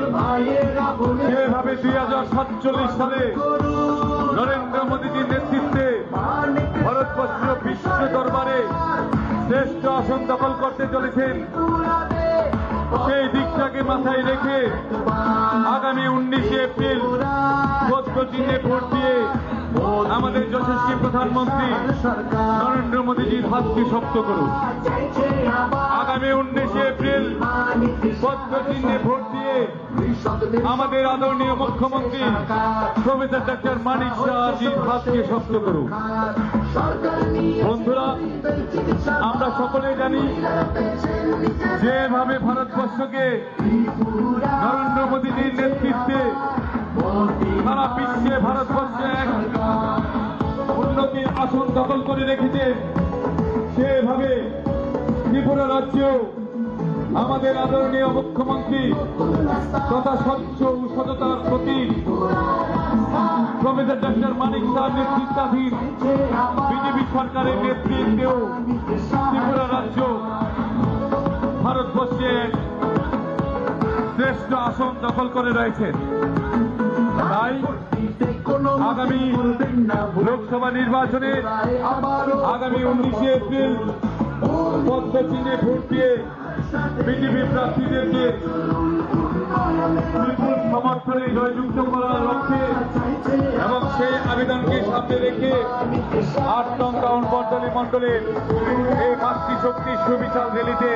[SPEAKER 1] যেভাবে 2047 সালে নরেন্দ্র মোদীজির নেতৃত্বে ভারতবর্ষ বিশ্ব দরবারে শ্রেষ্ঠ আসন দখল করতে চলেছেন, সেই দিকটাকে মাথায় রেখে আগামী 19শে এপ্রিল পত্রচিহ্নে ভোট দিয়ে আমাদের যশস্বী প্রধানমন্ত্রী নরেন্দ্র মোদীজির হাতকে শক্ত করুন। আগামী 19শে এপ্রিল পত্রচিহ্নে ভোট দিয়ে আমাদের আদরণীয় মুখ্যমন্ত্রী প্রফেসর ডক্টর মানিক শাহজির হাতকে শক্ত করুন। বন্ধুরা, আমরা সকলে জানি যেভাবে ভারতবর্ষকে নরেন্দ্র মোদীজির নেতৃত্বে সারা বিশ্বে ভারতবর্ষে এক উন্নতির আসন দখল করে রেখেছে, সেভাবে ত্রিপুরা রাজ্যেও আমাদের আদরণীয় মুখ্যমন্ত্রী তথা স্বচ্ছ ও সততার প্রতীক প্রফেসর ডক্টর মানিক শাহ নেতৃত্বাধীন বিজেপি সরকারের নেতৃত্বেও ত্রিপুরা রাজ্য ভারতবর্ষে শ্রেষ্ঠ আসন দখল করে রয়েছে। তাই আগামী লোকসভা নির্বাচনে আগামী 19শে এপ্রিল পদ্মচিহ্নে ভোট দিয়ে বিজেপি প্রার্থীদেরকে বিপুল সমর্থনে জয়যুক্ত করার লক্ষ্যে এবং সেই আবেদনকে সামনে রেখে 8 নং টাউন বর্ধনী মণ্ডলের এই মাতৃশক্তি সুবিশাল র্যালিতে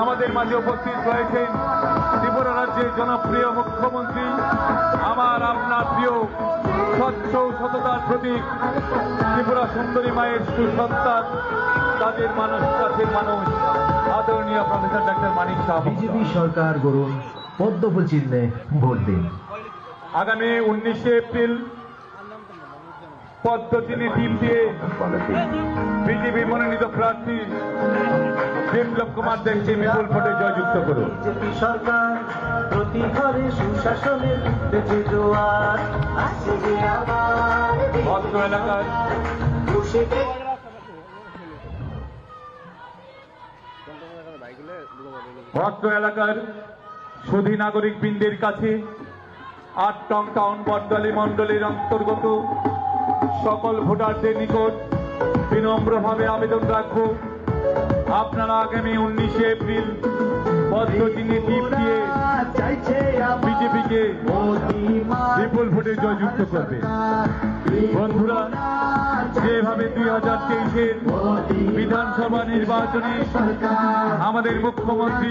[SPEAKER 1] আমাদের মাঝে উপস্থিত রয়েছেন ত্রিপুরা রাজ্যের জনপ্রিয় মুখ্যমন্ত্রী, আমার আপনার প্রিয় স্বচ্ছ সততার প্রতীক ত্রিপুরা সুন্দরী মায়ের সুসন্তান, তাদের মানুষ, কাছের মানুষ, আদরণীয় প্রফেসর ডক্টর মানিক শাহ।
[SPEAKER 3] বিজেপি সরকার গড়ুন, পদ্মফুল চিহ্নে ভোট দিন।
[SPEAKER 1] আগামী 19শে এপ্রিল পদ্মচিহ্নে টিম দিয়ে বিজেপি মনোনীত প্রার্থী বিপ্লব কুমার দেবকে বিপুল ভোটে জয়যুক্ত করুন।
[SPEAKER 2] বিজেপি সরকার প্রতি ঘরে সুশাসনের উঠেছে জোয়ার, আসছে যে আবার
[SPEAKER 1] অত্র এলাকার অত্র এলাকার সুধী নাগরিক বৃন্দের কাছে 8 নং টাউন বর্দলী মণ্ডলের অন্তর্গত সকল ভোটারদের নিকট বিনম্রভাবে আবেদন রাখবো, আপনারা আগামী 19শে এপ্রিল পদ্মচিহ্নে টিপ দিয়ে বিজেপিকে বিপুল ভোটে জয়যুক্ত করবে। বন্ধুরা, যেভাবে 2023-এর বিধানসভা নির্বাচনে আমাদের মুখ্যমন্ত্রী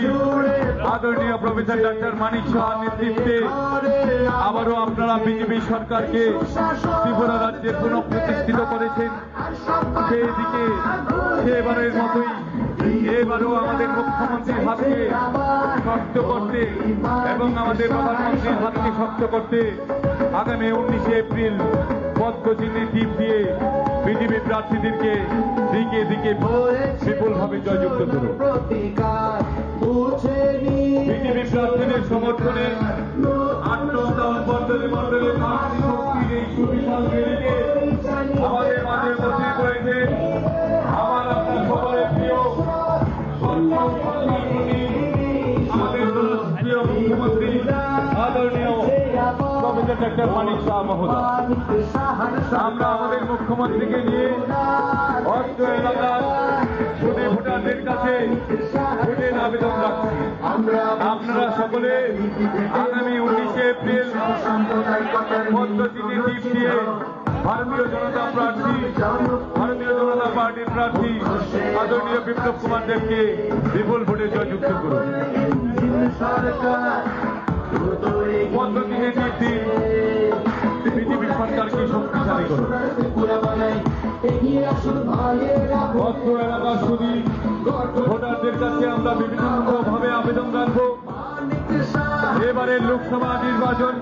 [SPEAKER 1] আদরণীয় প্রফেসর ডক্টর মানিক শাহ নেতৃত্বে আবারও আপনারা বিজেপি সরকারকে ত্রিপুরা রাজ্যে পুনঃপ্রতিষ্ঠিত করেছেন, সেই দিকে সেবারের মতোই এবারও আমাদের মুখ্যমন্ত্রীর হাতকে শক্ত করতে এবং আমাদের প্রধানমন্ত্রীর হাতকে শক্ত করতে আগামী 19শে এপ্রিল পদ্মচিহ্নে টিপ দিয়ে বিজেপি প্রার্থীদেরকে দিকে দিকে বিপুলভাবে জয়যুক্ত করুন। বিজেপি প্রার্থীদের সমর্থনে 8 নং টাউন বর্ধনী মণ্ডলের মাতৃশক্তির এই সুবিশাল র্যালিতে আমাদের মাঝে উপস্থিত রয়েছে আমার আপনার সকলের প্রিয় আমাদের প্রিয় মুখ্যমন্ত্রী আদরণীয় প্রফেসর ডক্টর মানিক শাহ মহোদয়। আমরা আমাদের মুখ্যমন্ত্রীকে নিয়ে অত্র এলাকার সুদী ভোটারদের কাছে ভোটের আবেদন রাখছি। আপনারা সকলে আগামী 19শে এপ্রিল পদ্মচিহ্নে টিপ দিয়ে ভারতীয় জনতা পার্টির প্রার্থী আদরণীয় বিপ্লব কুমার দেবকে বিপুল ভোটে জয়যুক্ত করুন। পদ্মচিহ্নে টিপ দিয়ে বিজেপি সরকারকে শক্তিশালী করুন। অত্র এলাকার সুদী ভোটারদের কাছে আমরা বিভিন্নভাবে আবেদন রাখবো, এবারের লোকসভা নির্বাচন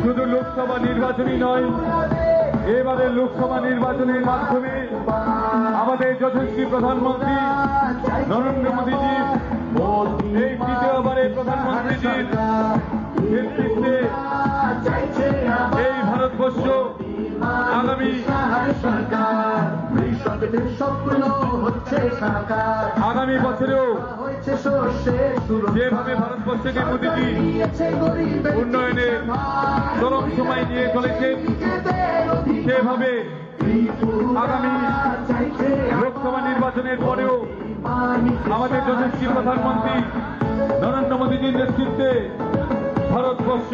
[SPEAKER 1] শুধু লোকসভা নির্বাচনই নয়, এবারের লোকসভা নির্বাচনের মাধ্যমে আমাদের যশস্বী প্রধানমন্ত্রী নরেন্দ্র মোদীজির এই তৃতীয়বারের প্রধানমন্ত্রীজির নেতৃত্বে এই ভারতবর্ষ আগামী বছরেও যেভাবে ভারতবর্ষকে মোদীজি উন্নয়নের চরম সময় নিয়ে চলেছেন, সেভাবে আগামী লোকসভা নির্বাচনের পরেও আমাদের যশস্বী প্রধানমন্ত্রী নরেন্দ্র মোদীজির নেতৃত্বে ভারতবর্ষ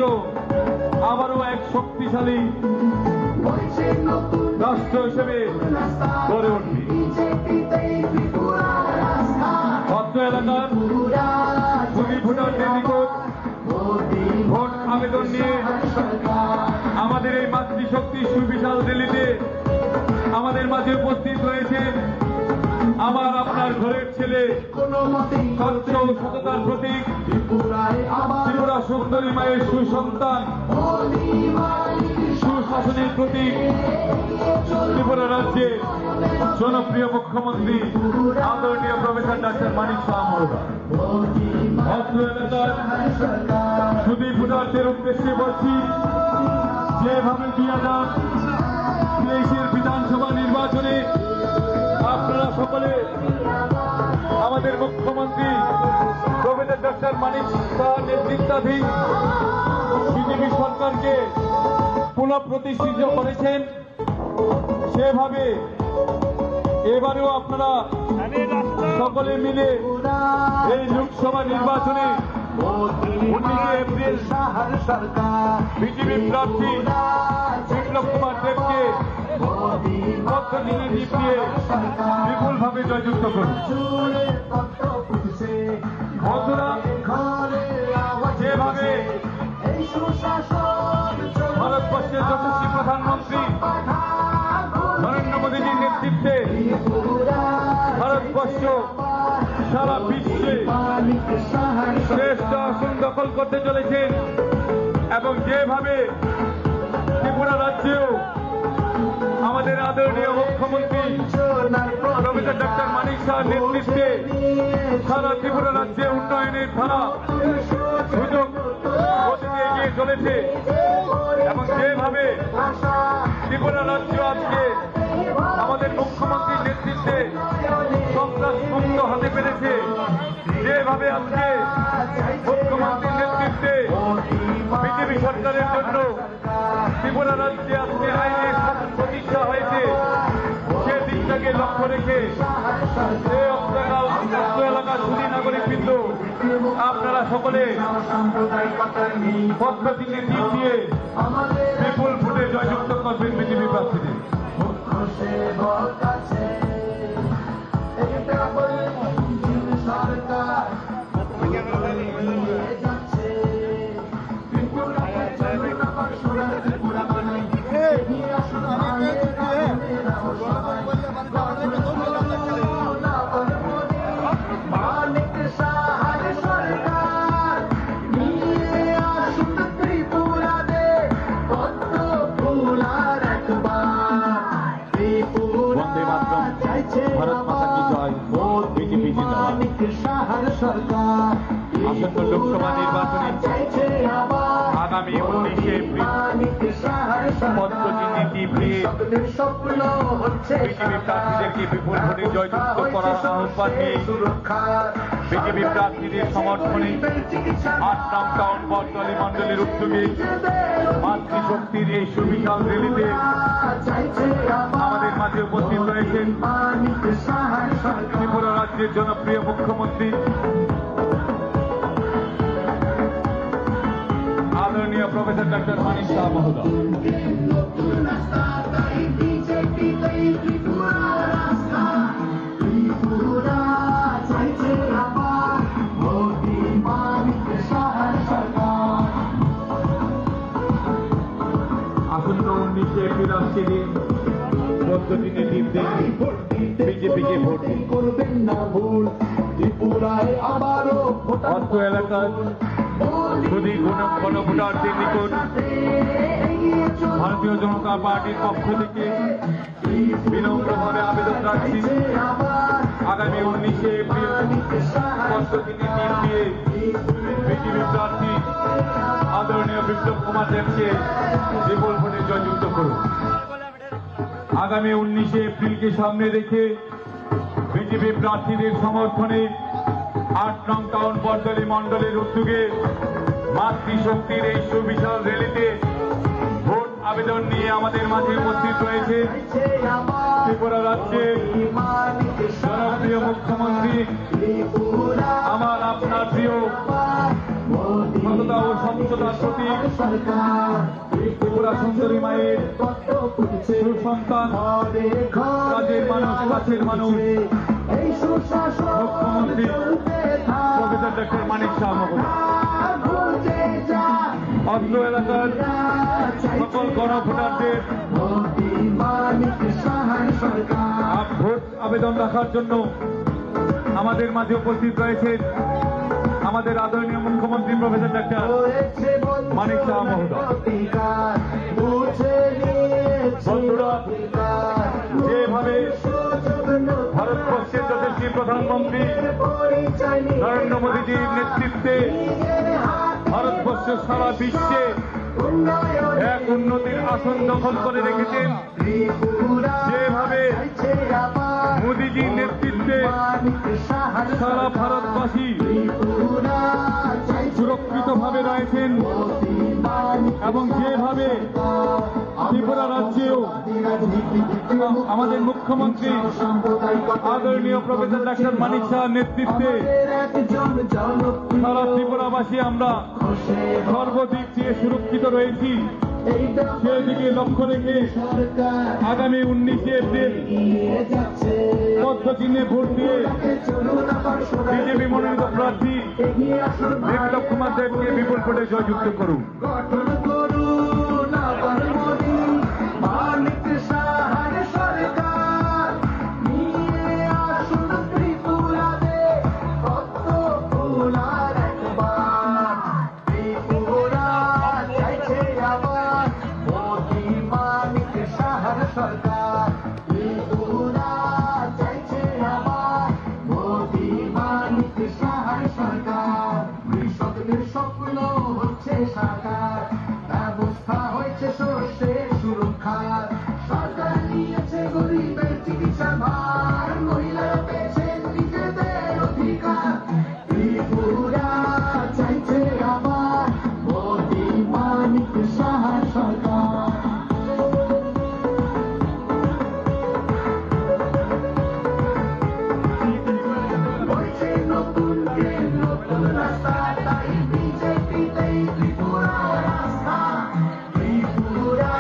[SPEAKER 1] আবারও এক শক্তিশালী রাষ্ট্র হিসেবে গড়ে উঠবে। অত্র এলাকার সুদী ভোটারদের নিকট ভোট আবেদন নিয়ে আমাদের এই মাতৃশক্তি সুবিশাল রেলিতে আমাদের মাঝে উপস্থিত হয়েছেন আমার আপনার ঘরের ছেলে স্বচ্ছ ও সততার প্রতীক ত্রিপুরা সুন্দরী মায়ের সুসন্তান সুশাসনের প্রতীক ত্রিপুরা রাজ্যের জনপ্রিয় মুখ্যমন্ত্রী আদরণীয় প্রফেসর ডাক্তার মানিক শাহ মহোদয়। অত্র এলাকার শুধু ভোটারদের উদ্দেশ্যে বলছি, যেভাবে 2023 বিধানসভা নির্বাচনে আপনারা সকলে আমাদের মুখ্যমন্ত্রী প্রফেসর ডক্টর মানিক শাহ নেতৃত্বাধীন বিজেপি সরকারকে পুনঃপ্রতিষ্ঠিত করেছেন, সেভাবে এবারেও আপনারা সকলে মিলে এই লোকসভা নির্বাচনে 19 এপ্রিল বিজেপি প্রার্থী বিপ্লব কুমার দেবকে পদ্ধতিতে জিতিয়ে বিপুলভাবে জয়যুক্ত করুন। বন্ধুরা, যেভাবে ভারতবর্ষের যশস্বী প্রধানমন্ত্রী নরেন্দ্র মোদীজির নেতৃত্বে ভারতবর্ষ সারা বিশ্বে শ্রেষ্ঠ আসন দখল করতে চলেছেন এবং যেভাবে ত্রিপুরা রাজ্যেও আমাদের আদরণীয় মুখ্যমন্ত্রী প্রফেসর ডক্টর মানিক শাহ নেতৃত্বে সারা ত্রিপুরা রাজ্যে উন্নয়নের ধারা সুযোগ গতিতে এগিয়ে চলেছে এবং যেভাবে ত্রিপুরা রাজ্য আজকে আমাদের মুখ্যমন্ত্রীর নেতৃত্বে সন্ত্রাস মুক্ত হতে পেরেছে, যেভাবে আজকে মুখ্যমন্ত্রীর নেতৃত্বে বিজেপি সরকারের জন্য ত্রিপুরা রাজ্যে আজকে আইনের শাসন প্রতিষ্ঠা হয়েছে, সে দিকটাকে লক্ষ্য রেখে এলাকার সুদী নাগরিকবৃন্দ আপনারা সকলে পদ্ধতিকে টিপ দিয়ে বিপুল ভোটে জয়যুক্ত করবেন বিজেপি প্রার্থীদের। আসন্ন লোকসভা নির্বাচনে আগামী 19 এপ্রিল পদ্মচিহ্নে টিভিয়ে বিজেপি প্রার্থীদেরকে বিপুল ভোটে জয়যুক্ত করার আহ্বান নিয়ে বিজেপি প্রার্থীদের সমর্থনে 8 নং টাউন বটতলী মন্ডলের উদ্যোগে মাতৃশক্তির এই সুবিশাল রেলিতে আমাদের মাঝে উপস্থিত রয়েছেন ত্রিপুরা রাজ্যের জনপ্রিয় মুখ্যমন্ত্রী আদরণীয় প্রফেসর ডক্টর মানিক শাহ মহোদয়। আসন্ন 19 এপ্রিল আসছে দিন, পদ্ধতিতে টিপ দিন, বিজেপিকে ভোট দিন। অত্র এলাকার খুবই গণভোটারদের নিকট ভারতীয় জনতা পার্টির পক্ষ থেকে বিনম্রভাবে আবেদন রাখছি, আগামী 19 এপ্রিল পদ্ধতিতে টিপ দিয়ে বিজেপি প্রার্থী আদরণীয় বিপ্লব কুমার দেবকে বিপুল ভোটে জয়যুক্ত করুন। আগামী 19 এপ্রিলকে সামনে রেখে বিজেপি প্রার্থীদের সমর্থনে 8 নং টাউন বটতলী মন্ডলের উদ্যোগে মাতৃশক্তির এই সুবিশাল রেলিতে ভোট আবেদন নিয়ে আমাদের মাঝে উপস্থিত রয়েছে ত্রিপুরা রাজ্যের জনপ্রিয় মুখ্যমন্ত্রী আমার আপনার প্রিয় সততা ও স্বচ্ছতার প্রতীক ত্রিপুরা সুন্দরী মায়ের সুসন্তান, কাজের মানুষ, কাছের মানুষ, মুখ্যমন্ত্রী প্রফেসর ডক্টর মানিক শাহ মহোদয়। অত্র এলাকার সকল গণভোটারদের ভোট আবেদন রাখার জন্য আমাদের মাঝে উপস্থিত রয়েছেন আমাদের আদরণীয় মুখ্যমন্ত্রী প্রফেসর ডাক্তার মানিক শাহ মহোদয়। বন্ধুরা, যেভাবে ভারতবর্ষের যশস্বী প্রধানমন্ত্রী নরেন্দ্র মোদীজির নেতৃত্বে ভারতবর্ষ সারা বিশ্বে এক উন্নতির আসন দখল করে রেখেছেন, যেভাবে মোদীজির নেতৃত্বে সারা ভারতবাসী সুরক্ষিতভাবে রয়েছেন এবং যেভাবে ত্রিপুরা রাজ্যেও আমাদের মুখ্যমন্ত্রী আদরণীয় প্রফেসর ডাক্তার মানিক শাহর নেতৃত্বে সারা ত্রিপুরাবাসী আমরা সর্বদিক দিয়ে সুরক্ষিত রয়েছি, সেদিকে লক্ষ্য রেখে আগামী 19 এপ্রিল পদ্মচিহ্নে ভোট দিয়ে বিজেপি মনোনীত প্রার্থী বিপ্লব কুমার দেবকে বিপুল ভোটে জয়যুক্ত করুন।
[SPEAKER 2] স্বপ্ন হচ্ছে সাকার, ব্যবস্থা হয়েছে শস্যের সুরক্ষার, সরকার নিয়েছে গরিবের চিকিৎসা ভার, মহিলারা পেয়েছেন নিজেদের অধিকার। ত্রিপুরা চাইছে আবার মোদি মানিক সাহার সরকার। বলছে নতুন ট্রেন নতুন রাস্তা, তাই বিজেপিতেই ত্রিপুরা রাস্তা। ত্রিপুরা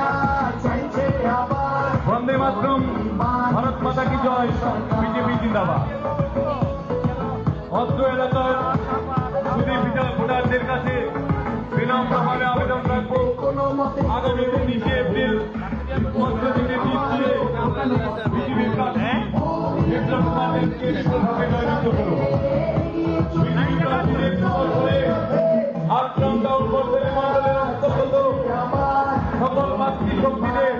[SPEAKER 2] চাইছে আবার
[SPEAKER 1] বন্দে মাতরম, ভারত মাতা কি জয়, বিজেপি জিন্দাবাদ। অত্র এলাকার সুদী ভোটারদের কাছে বিনম্রভাবে আবেদন রাখবো,
[SPEAKER 2] কোনো মতে
[SPEAKER 1] আগামী 19 এপ্রিল পদ্মচিহ্নে জিত দিয়ে বিজেপি প্রার্থী বিপ্লব কুমার দেবকে বিপুলভাবে জয়যুক্ত করুন। বিজেপি প্রার্থীদের সফল করে আক্রান্ত ডাউনবর্ধের মন্ডলের অন্তর্গত সকল মাতৃশক্তিদের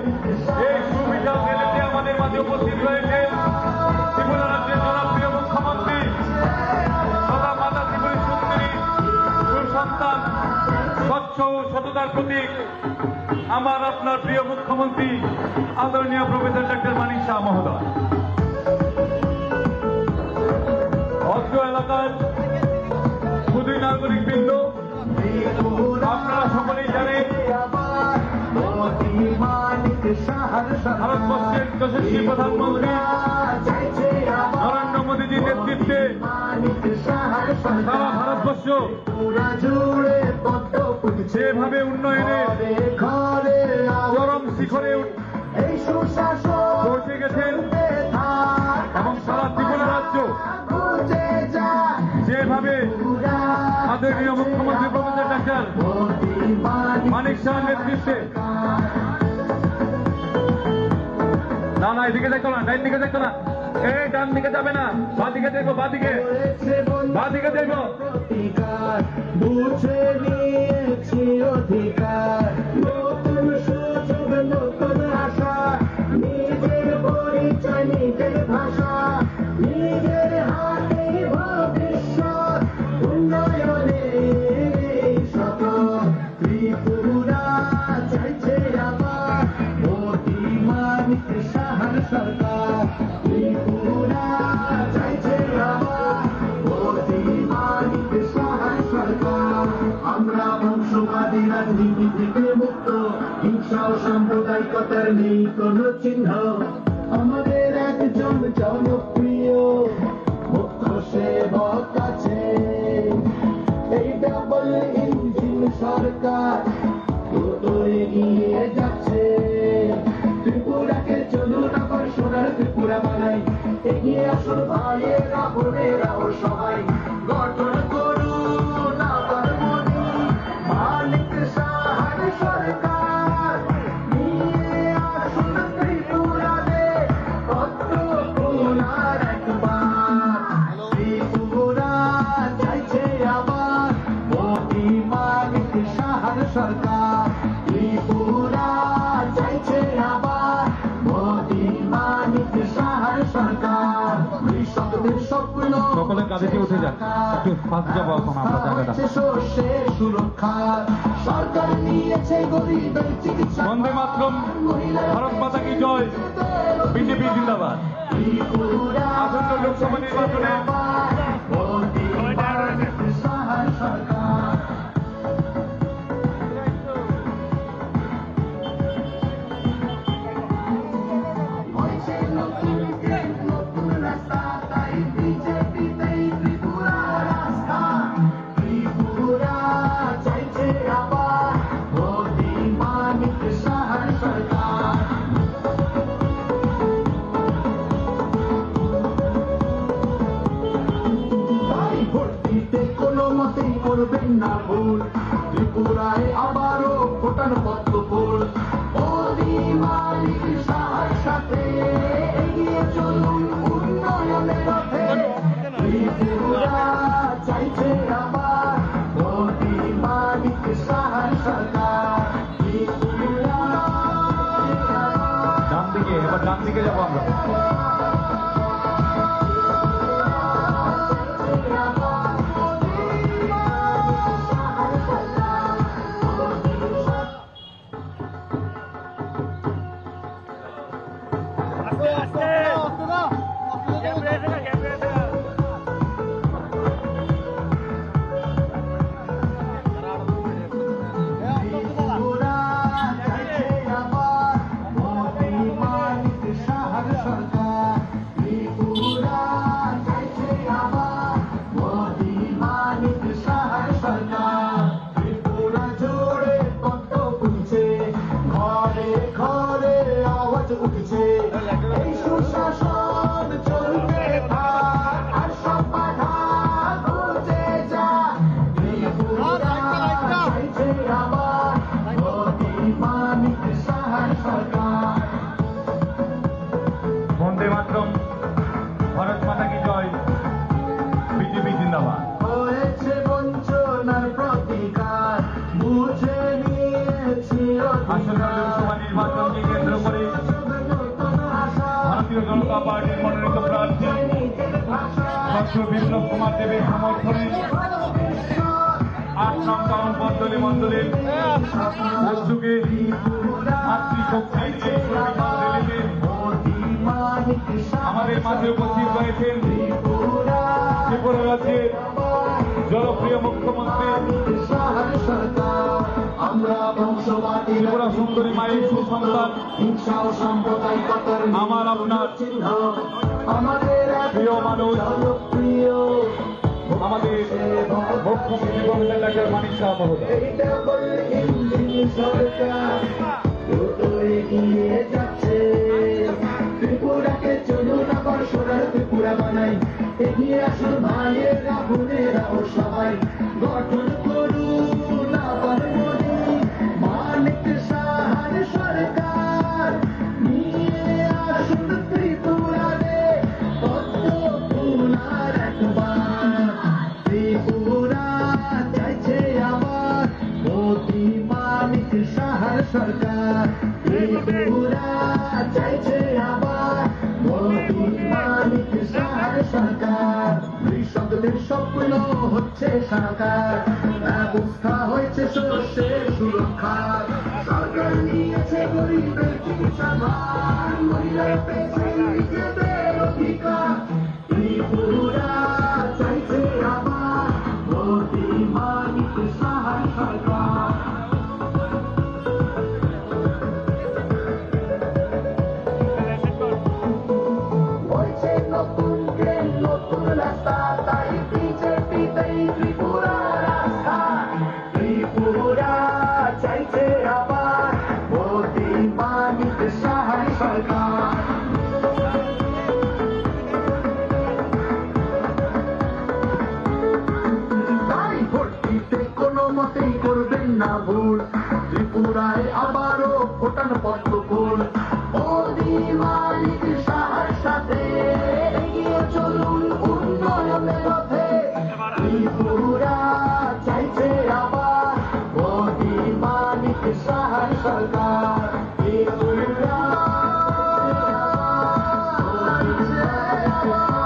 [SPEAKER 1] এই সুবিচার কেন্দ্রে আমাদের মাঝে উপস্থিত রয়েছে ত্রিপুরা রাজ্যের জনপ্রিয় মুখ্যমন্ত্রী তথা মাতা ত্রিপুরী সুন্দরী সুসন্তান স্বচ্ছ ও সততার প্রতীক আমার আপনার প্রিয় মুখ্যমন্ত্রী আদরণীয় প্রফেসর ডাক্তার মানিক শাহ মহোদয়। অত্র এলাকার শুধুই নাগরিক বৃন্দ, আপনারা সকলেই জানেন ভারতবর্ষের যশস্বী প্রধানমন্ত্রী নরেন্দ্র মোদীজির নেতৃত্বে সারা ভারতবর্ষ যেভাবে উন্নয়নের চরম শিখরে পৌঁছে গেছেন এবং সারা ত্রিপুরা রাজ্য যেভাবে আদরণীয় মুখ্যমন্ত্রী প্রফেসর ডাক্তার মানিক শাহর নেতৃত্বে, না না এদিকে দেখো না, ডান দিকে দেখো না, এই ডান দিকে যাবে না, বাদিকে দেখবো, বাদিকে বাদিকে দেখবো।
[SPEAKER 2] বুঝে নিয়েছি অধিকার, নতুন সুযোগ নতুন আশা, নিজের পরিচয় নিজের ভাষা, নিজের হাতে ভবিষ্যৎ, উন্নয়নের শপথ। ত্রিপুরা চাইছে আবার মোদি মানিক সাহার সরকার। ত্রিপুরা চাইছে আবার মোদি মানিক সাহার সরকার। আমরা বংশবাদী রাজনীতি থেকে মুক্ত, হিংসা ও সাম্প্রদায়িকতার নেই কোনো চিহ্ন। আমাদের একজন জনপ্রিয় মুখ্য সেবক আছে, এই ডাবল ইঞ্জিন সরকার দ্রুত এগিয়ে যাচ্ছে। ত্রিপুরাকে চলুন আবার সোনার ত্রিপুরা বানাই, এগিয়ে আসুন ভাইয়েরা বোনেরাও সবাই, গঠন করুন আবার মোদি মানিক শাহ
[SPEAKER 1] একটু ফাঁস যাবো এখন আমরা জায়গাটা।
[SPEAKER 2] শস্যের সুরক্ষা সরকার নিয়েছে গরিবের চিকিৎসা।
[SPEAKER 1] বন্দে মাতরম, ভারত মাতা কি জয়, বিজেপি জিন্দাবাদ। আসন্ন লোকসভা নির্বাচনে
[SPEAKER 2] করবেন না ভুল, ত্রিপুরায় আবারও ফোটান পদ্ম ফুল। মোদি মালিক শাহর সাথে এগিয়ে চলুন উন্নয়নের পথে। ত্রিপুরা চাইছে আবার মোদি মালিক শাহর সরকার। ত্রিপুরা
[SPEAKER 1] ডান দিকে, এবার ডান দিকে যাবো আমরা। বন্দে মাতরম, ভারত মাতা কি জয়, বিজেপি জিন্দাবাদ।
[SPEAKER 2] হয়েছে বঞ্চনার প্রতিকার বুঝে নিয়েছি
[SPEAKER 1] আসন্ন লোকসভা নির্বাচনকে কেন্দ্র করে ভারতীয় জনতা পার্টির মনোনীত প্রার্থী ডক্টর বিপ্লব কুমার দেবের সমর্থনে 8 নং টাউন বন্দলী মন্ডলের বস্তুকে মাতৃশক্তির এই র্যালিতে আমাদের মাঝে উপস্থিত হয়েছেন ত্রিপুরা রাজ্যের জনপ্রিয় মুখ্যমন্ত্রী ত্রিপুরা সুন্দরী মায়ের সুসন্তান, আমার আপনার প্রিয় মানুষ, আমাদের মুখ্যমন্ত্রী প্রফেসর ডক্টর মানিক শাহ মহোদয়।
[SPEAKER 2] ত্রিপুরাকে চলুন আবার সোনার ত্রিপুরা বানাই, এগিয়ে আসুন ভাইয়েরা বোনেরা ও সবাই, গঠন করুন আবার মোদি মানিক শাহর সরকার। নিয়ে আসুন ত্রিপুরারে পদ্ম ফুল আর একবার। ত্রিপুরা চাইছে আবার মোদি মানিক শাহর সরকার। ত্রিপুরা চাইছে আবার মোদি মানিক শাহর সরকার। কৃষকদের স্বপ্ন হচ্ছে সাকার, ব্যবস্থা হয়েছে শস্যের সুরক্ষা। সরকার নিয়েছে গরিবের চিকিৎসা ভার, মহিলারা পেয়েছে নিজেদের অধিকার। ত্রিপুরা চাইছে আবার মোদি মানিক শাহর সরকার। নতুন ট্রেন নতুন রাস্তা, তাই বিজেপিতেই ত্রিপুরা রাস্তা। ত্রিপুরা চাইছে আবার মোদি মানিক শাহর সরকার। তাই ভোট দিতে কোনো মতেই করবেন না ভুল, ত্রিপুরায় আবারও ফোটান পদ্ম ফুল। মোদি মানিক শাহর সাথে এগিয়ে চলুন উন্নয়নের পথে। ত্রিপুরা চাইছে আবার মোদি মানিক শাহর সরকার। ত্রিপুরা চাইছে আবার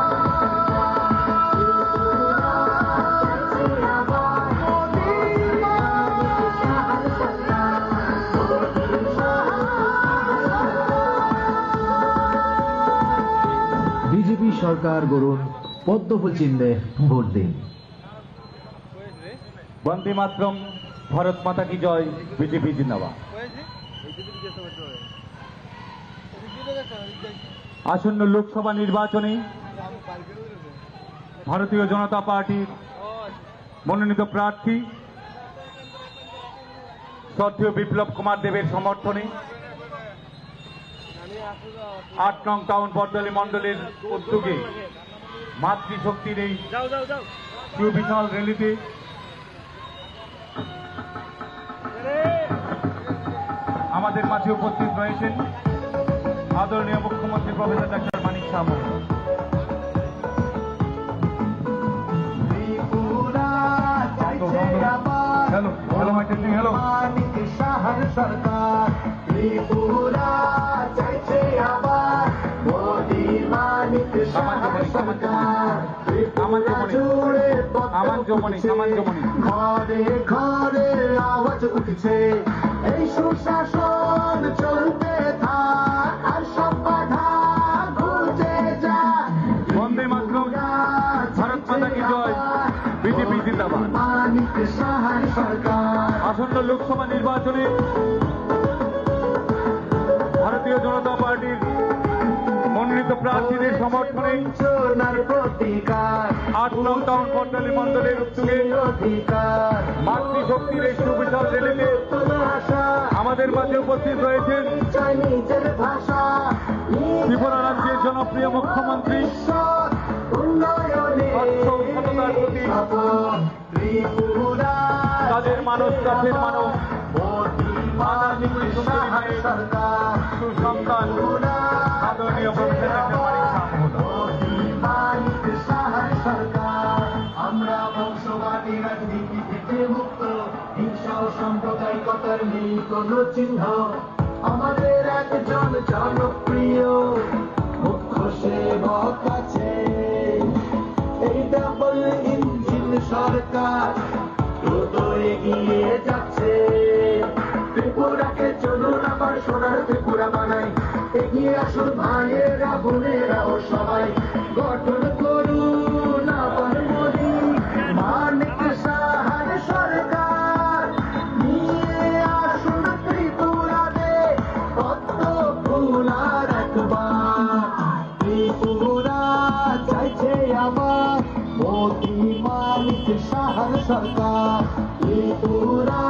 [SPEAKER 3] প্রত্যাহার করুন, পদ্মফুল চিহ্নে ভোট দিন।
[SPEAKER 1] বন্দে মাতরম, ভারত মাতা কি জয়, বিজেপি জিন্দাবাদ। আসন্ন লোকসভা নির্বাচনে ভারতীয় জনতা পার্টির মনোনীত প্রার্থী শ্রদ্ধেয় বিপ্লব কুমার দেবের সমর্থনে 8 নং টাউন বটতলী মণ্ডলের উদ্যোগে মাতৃশক্তির এই সুবিশাল র্যালিতে আমাদের মাঝে উপস্থিত রয়েছেন আদরণীয় মুখ্যমন্ত্রী প্রফেসর ডাক্তার মানিক শাহ মহোদয়। Hello hello mic testing, hello.
[SPEAKER 2] মানিক শাহর সরকার ত্রিপুরা চাইছে আবার মোদি মানিক শাহর সরকার ত্রিপুরা জুড়ে ঘরে ঘরে আওয়াজ উঠছে এই সুশাসন চলতে থাক আর সব বাধা ঘুচে যা।
[SPEAKER 1] বন্দে মাতরম, ভারত মাতা কি জয়, বিজেপি জিন্দাবাদ।
[SPEAKER 2] মানিক শাহর সরকার
[SPEAKER 1] আসন্ন লোকসভা নির্বাচনে ভারতীয় জনতা পার্টির মনোনীত প্রার্থীদের সমর্থনে
[SPEAKER 2] বঞ্চনার প্রতিকার
[SPEAKER 1] 8 নং টাউন বটতলী মণ্ডলের উদ্যোগে
[SPEAKER 2] অধিকার
[SPEAKER 1] মাতৃশক্তির এই সুবিশাল র্যালিতে
[SPEAKER 2] ভাষা
[SPEAKER 1] আমাদের মাঝে উপস্থিত রয়েছেন
[SPEAKER 2] চাই নিজের ভাষা
[SPEAKER 1] ত্রিপুরা রাজ্যের জনপ্রিয় মুখ্যমন্ত্রী
[SPEAKER 2] ঈশ্বর উন্নয়নে
[SPEAKER 1] স্বচ্ছ সততার প্রতি
[SPEAKER 2] শপথ ত্রিপুরা
[SPEAKER 1] তাদের মানুষ কাছের মানুষ
[SPEAKER 2] মোদি মানিক শাহর সরকার
[SPEAKER 1] সুসন্তান আদরণীয় প্রফেসর ডাক্তার মানিক শাহ মহোদয়।
[SPEAKER 2] মানিক শাহর সরকার আমরা বংশবাদী রাজনীতি থেকে মুক্ত হিংসা ও সাম্প্রদায়িকতার নেই কোনো চিহ্ন আমাদের একজন জনপ্রিয় মুখ্য সেবক আছে এই ডাবল ইঞ্জিন সরকার দ্রুত এগিয়ে যাচ্ছে ত্রিপুরাকে চলুন আবার সোনার ত্রিপুরা বানাই এগিয়ে আসুন ভাইয়েরা বোনেরা ও সবাই গঠন করুন আবার মোদি মানিক শাহর সরকার নিয়ে আসুন ত্রিপুরাতে পদ্ম ফুল আর একবার ত্রিপুরা চাইছে আবার মোদি মানিক শাহর সরকার ত্রিপুরা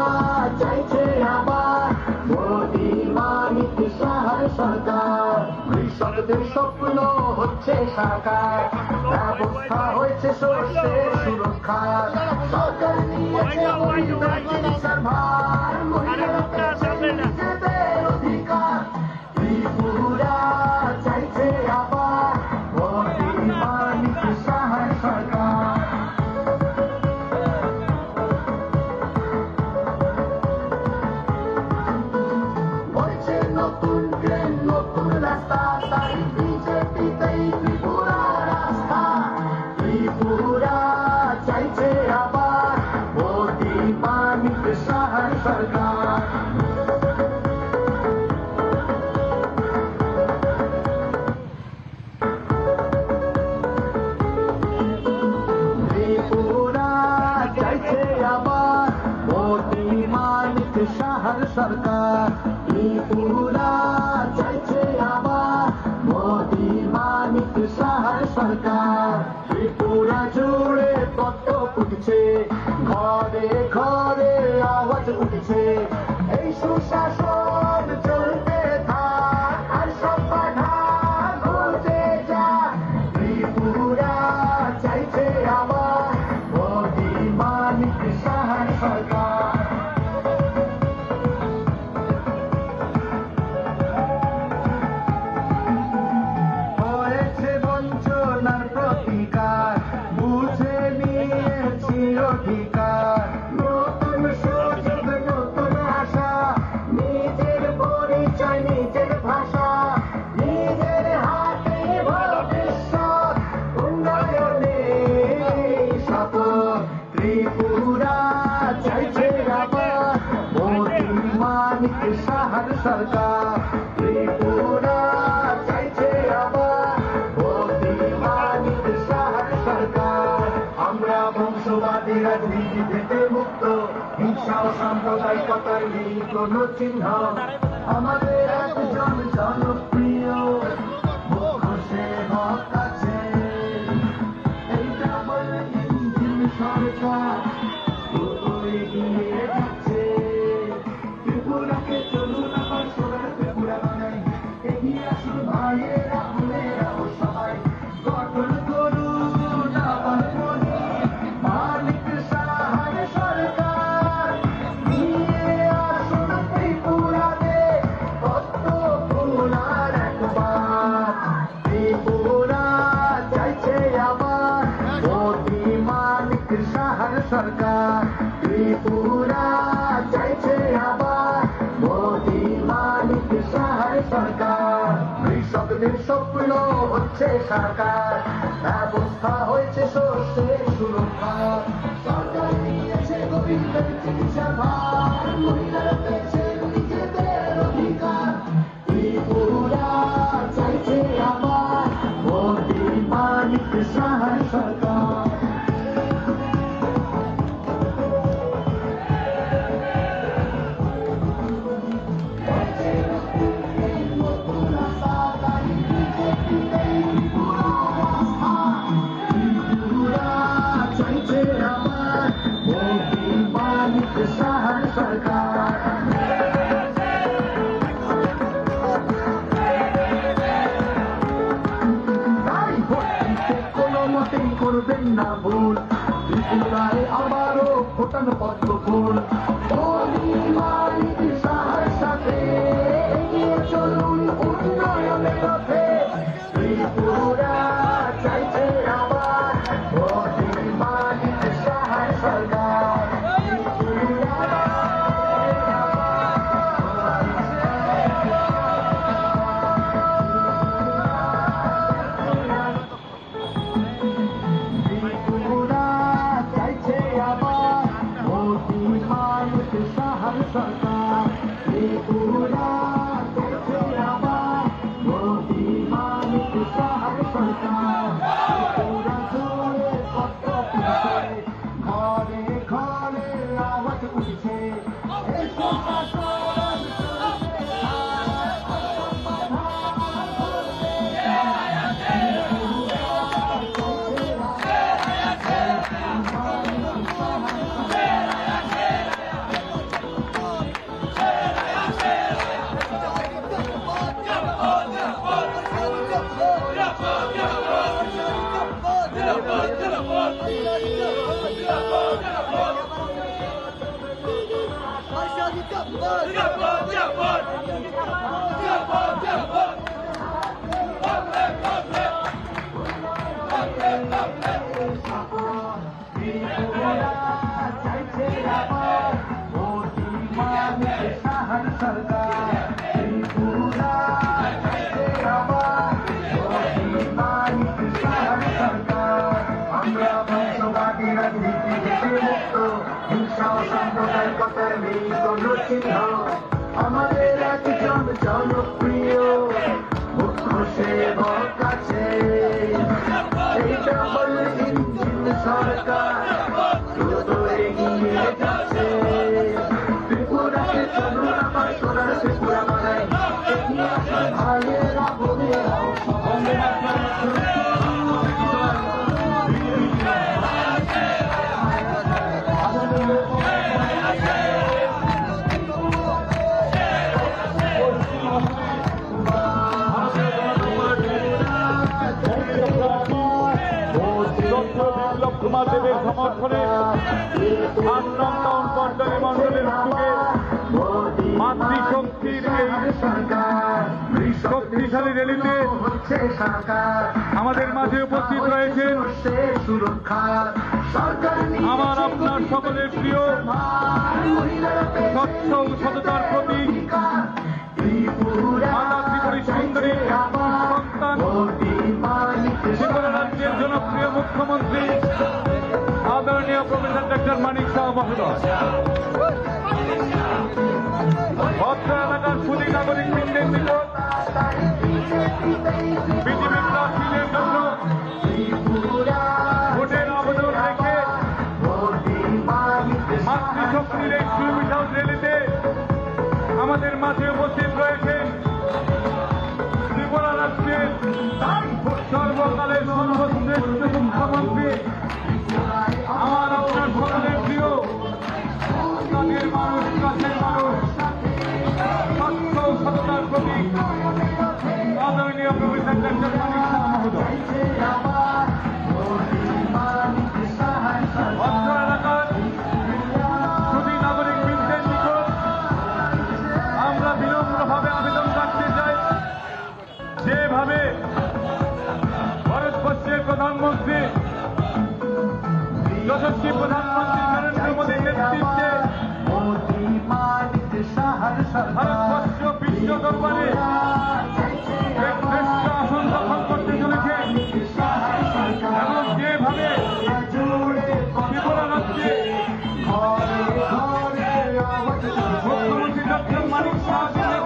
[SPEAKER 2] চাইছে আবার মোদি মানিক শাহর সরকার কৃষকদের স্বপ্ন হচ্ছে সাকার ব্যবস্থা হয়েছে শস্যের সুরক্ষার সরকার নিয়েছে মহিলার ভার মহিলাদের নিজেদের অধিকার ত্রিপুরা চাইছে আবার মোদি মানিক শাহর সরকার বলছে নতুন ট্রেন নতুন রাস্তা তাই বিজেপিতেই ত্রিপুরা রাস্তা ত্রিপুরা চাইছে আবার মোদি মানিক শাহর সরকার ত্রিপুরা চাইছে আবার মোদি মানিক শাহর সরকার ত্রিপুরা চাইছে আবার মোদি মানিক শাহর সরকার ত্রিপুরা জুড়ে পদ্ম ফুটছে ঘরে ঘরে আওয়াজ উঠছে এই সুশাসন চলতে থাক আর সব বাধা ঘুচে যা ত্রিপুরা চাইছে আবার মোদি মানিক শাহর সরকার হয়েছে বঞ্চনার প্রতিকার বুঝে নিয়েছি অধিকার নতুন সুযোগ নতুন আশা নিয়ে রাজনীতি থেকে মুক্ত, হিংসা ও সাম্প্রদায়িকতার নেই কোনো চিহ্ন। আমাদের একজন জনপ্রিয় মুখ্য সেবক আছে, এই ডাবল ইঞ্জিন সরকার দ্রুত এগিয়ে যাচ্ছে। ত্রিপুরাকে চলুন আবার সোনার ত্রিপুরা বানাই, এগিয়ে আসুন ভাইয়েরা বোনেরা ও সবাই, গঠন করুন আবার মনে মানিক সাহার সরকার। নিয়ে আসুন ত্রিপুরাতে কত পুরার একবার, ত্রিপুরা চাইছে আবার মোদি মানিক সাহার সরকার। ত্রিপুরা চাইছে আবার মোদি মানিক সাহার সরকার। কৃষকদের স্বপ্ন হচ্ছে সাকার, ব্যবস্থা হয়েছে শস্যের সুরক্ষা, সরকার নিয়েছে গোবিন্দের চিকিৎসা ভার, মহিলারা পেয়েছে নিজেদের অধিকার। ত্রিপুরা চাইছে আবার মোদি মানিক সাহার সরকার। চাইছে আমার মোদি মানিক সাহার সরকার। তাই ভোট দিতে কোনো মতেই করবেন না ভুল, ত্রিপুরায় আবারও ফোটানো পদ্ম ফুল। মোদি মানিক সাহার সাথে এগিয়ে চলুন উন্নয়নের পথে। ত্রিপুরা চাইছে আবার মোদি মানিক সাহার সরকার। ত্রিপুরা চাইছে আবার মোদি মানিক সাহার সরকার। ত্রিপুরা চাইছে আবার মোদি মানিক সাহার সরকার। ত্রিপুরা জুড়ে কত পিছে, ঘরে ঘরে আওয়াজ উঠছে, এই প্রশাসন ত্রিপুরা চাইছে আবার মোদি মানিক সাহার সরকার। ত্রিপুরা চাইছে আবার মোদি মানিক সাহার সরকার। আমরা বংশবাদী রাজনীতি থেকে মুক্ত, হিংসা ও সাম্প্রদায়িকতার নেই কোনো চিহ্ন। আমাদের একজন জনপ্রিয় মুখ্য সেবক আছে, এই ডাবল ইঞ্জিন সরকার দ্রুত এগিয়ে যাচ্ছে। ত্রিপুরাকে চলুন আবার সোনার ত্রিপুরা বানাই, এগিয়ে আসুন ভাইয়েরা বোনেরা ও সবাই।
[SPEAKER 1] বিপ্লব কুমার দেবের সমর্থনে 8 নং টাউন পর্যায় মন্ডলের উদ্যোগে মাতৃশক্তির এই শক্তিশালী র্যালিতে আমাদের মাঝে উপস্থিত রয়েছেন আমার আপনার সকলের প্রিয় স্বচ্ছ ও সততার প্রতীক মাতা ত্রিপুরী সুন্দরী সন্তান ত্রিপুরা রাজ্যের জনপ্রিয় মুখ্যমন্ত্রী আদরণীয় প্রফেসর ডক্টর মানিক সাহা মহোদয়। ভদ্র এলাকার সুদী নাগরিক বৃন্দের নিকট বিজেপি প্রার্থীদের জন্য ভোটের আবেদন রেখে মাতৃশক্তির এই সুবিশাল র্যালিতে আমাদের মাঝে উপস্থিত রয়েছেন ত্রিপুরা রাজ্যের সর্বকালের সর্বশ্রেষ্ঠ মুখ্যমন্ত্রী, আমার আপনার সকলের প্রিয় কাজের মানুষ, কাছের মানুষ, স্বচ্ছ সততার প্রতীক আদরণীয় প্রফেসর ডক্টর মানিক শাহ মহোদয়। অত্র এলাকার সুধী নাগরিক বৃন্দের নিকট আমরা বিনম্রভাবে আবেদন রাখতে চাই, যেভাবে ভারতবর্ষের প্রধানমন্ত্রী যশস্বী প্রধানমন্ত্রী নরেন্দ্র মোদীর নেতৃত্বে ভারতবর্ষ বিশ্ব দরবারে এক শ্রেষ্ঠ আসন দখল করতে চলেছে এবং যেভাবে ত্রিপুরা রাজ্যে মুখ্যমন্ত্রী ডক্টর মানিক শাহের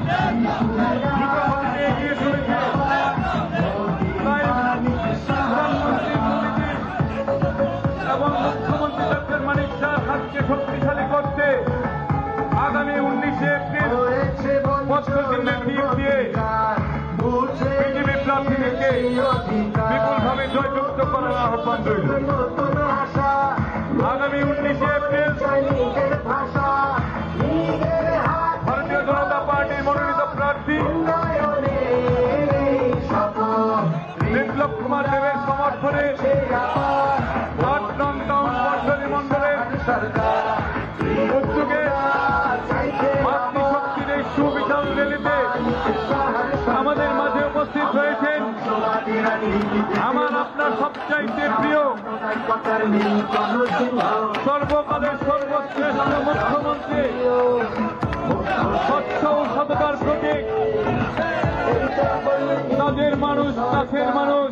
[SPEAKER 1] নেতৃত্বে কর্মকাণ্ড এগিয়ে চলেছে। তাই প্রধানমন্ত্রী মোদীজি এবং মুখ্যমন্ত্রী ডক্টর মানিক শাহের হাতকে শক্তিশালী করতে আগামী 19শে এপ্রিল পদ্মচিহ্নের টিপ দিয়ে বিজেপি প্রার্থীদেরকে বিপুলভাবে জয়যুক্ত করার আহ্বান রইল। আগামী 19শে এপ্রিল ভারতীয় জনতা পার্টির মনোনীত প্রার্থী বিপ্লব কুমার দেবের সমর্থনে 8 নং টাউন বর্ধনী মন্ডলের উদ্যোগে মাতৃশক্তির এই সুবিশাল র্যালিতে আমাদের মাঝে উপস্থিত হয়েছেন আমার আপনার সবচাইতে প্রিয় সর্বকালের সর্বশ্রেষ্ঠ মুখ্যমন্ত্রী, স্বচ্ছ ও সততার প্রতীক কাজের মানুষ, কাছের মানুষ,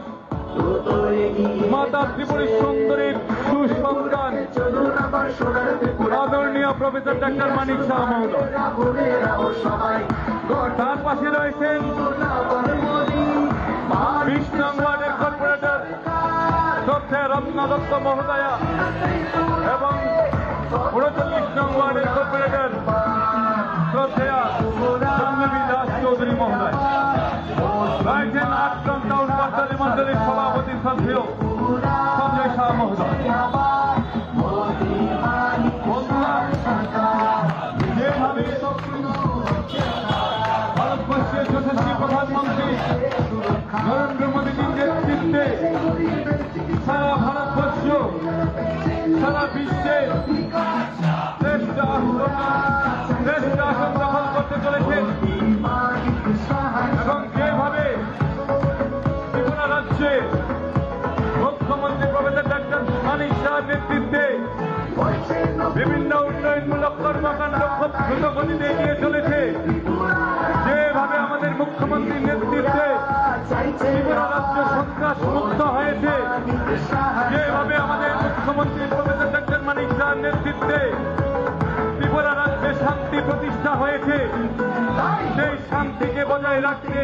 [SPEAKER 1] মাতা ত্রিপুরী সুন্দরীর সুসন্তান আদরণীয় প্রফেসর ডক্টর মানিক শাহ মহোদয়। তার পাশে রয়েছেন 20 নং ওয়ার্ডের কর্পোরেটর শ্রদ্ধেয় রত্না দত্ত মহোদয়া এবং 39 নং ওয়ার্ডের কর্পোরেটর শ্রদ্ধেয়া জাহ্নবী দাস চৌধুরী মহোদয়। রয়েছেন 8 নং টাউন বর্ধনী মন্ডলের সভাপতি শ্রদ্ধেয় সঞ্জয় শাহ মহোদয়। বন্ধুরা, যেভাবে ভারতবর্ষের যশস্বী প্রধানমন্ত্রী নরেন্দ্র মোদীজির নেতৃত্বে সারা ভারতবর্ষ, সারা বিশ্বে শ্রেষ্ঠ আসন দখল করতে চলেছেন এবং যেভাবে ত্রিপুরা রাজ্যে মুখ্যমন্ত্রী প্রফেসর ডক্টর মানিক শাহের নেতৃত্বে বিভিন্ন উন্নয়নমূলক কর্মকাণ্ড খুব দ্রুত গতিতে এগিয়ে চলেছে, যেভাবে আমাদের মুখ্যমন্ত্রীর নেতৃত্বে ত্রিপুরা রাজ্য সন্ত্রাস মুক্ত হয়েছে, যেভাবে আমাদের মুখ্যমন্ত্রী প্রফেসর ডক্টর মানিক শাহের নেতৃত্বে ত্রিপুরা রাজ্যে শান্তি প্রতিষ্ঠা হয়েছে, সেই শান্তিকে বজায় রাখতে,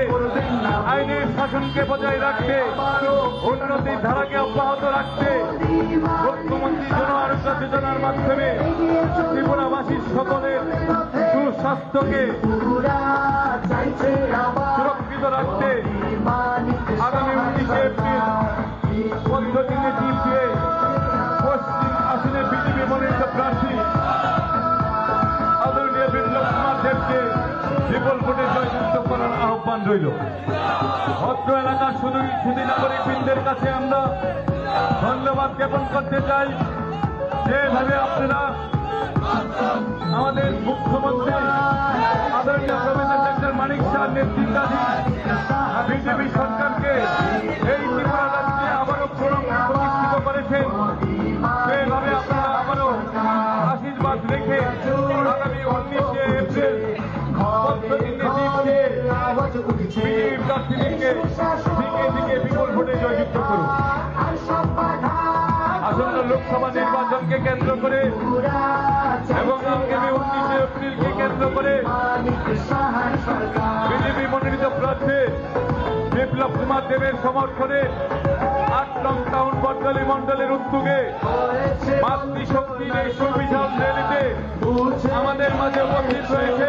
[SPEAKER 1] আইনের শাসনকে বজায় রাখতে, উন্নতির ধারাকে অব্যাহত রাখতে মুখ্যমন্ত্রী জন আরোগ্য যোজনার মাধ্যমে ত্রিপুরাবাসীর সকলের সুস্বাস্থ্যকে সুরক্ষিত রাখতে আগামী 19শে এপ্রিল পদ্ধতিতে টিপ দিয়ে পশ্চিম আসনে বিজেপি মনোনীত প্রার্থী আদরণীয় বিপ্লব কুমার দেবকে বিপুল ভোটে জয়যুক্ত করার আহ্বান রইল। অত্র এলাকার সুধী নাগরিক বৃন্দের কাছে আমরা ধন্যবাদ জ্ঞাপন করতে চাই, যেভাবে আপনারা আমাদের মুখ্যমন্ত্রী আদরণীয় প্রফেসর ডক্টর মানিক শাহের নেতৃত্বাধীন বিজেপি সরকারকে এই ত্রিপুরা রাজ্যে আবারও প্রতিষ্ঠিত করেছেন, সেভাবে আপনারা আবারও আশীর্বাদ রেখে আগামী 19শে এপ্রিল পদ্ধতিতে টিপ দিয়ে বিজেপি প্রার্থীদেরকে দিকে বিপুল ভোটে জয়যুক্ত করুন। আসন্ন লোকসভা নির্বাচনকে কেন্দ্র করে এবং আগামী 19শে এপ্রিলকে কেন্দ্র করে বিজেপি মনোনীত প্রার্থী বিপ্লব কুমার দেবের সমর্থনে 8 নং টাউন বটতলী মন্ডলের উদ্যোগে মাতৃশক্তির এই সুবিশাল র্যালিতে আমাদের মাঝে উপস্থিত রয়েছে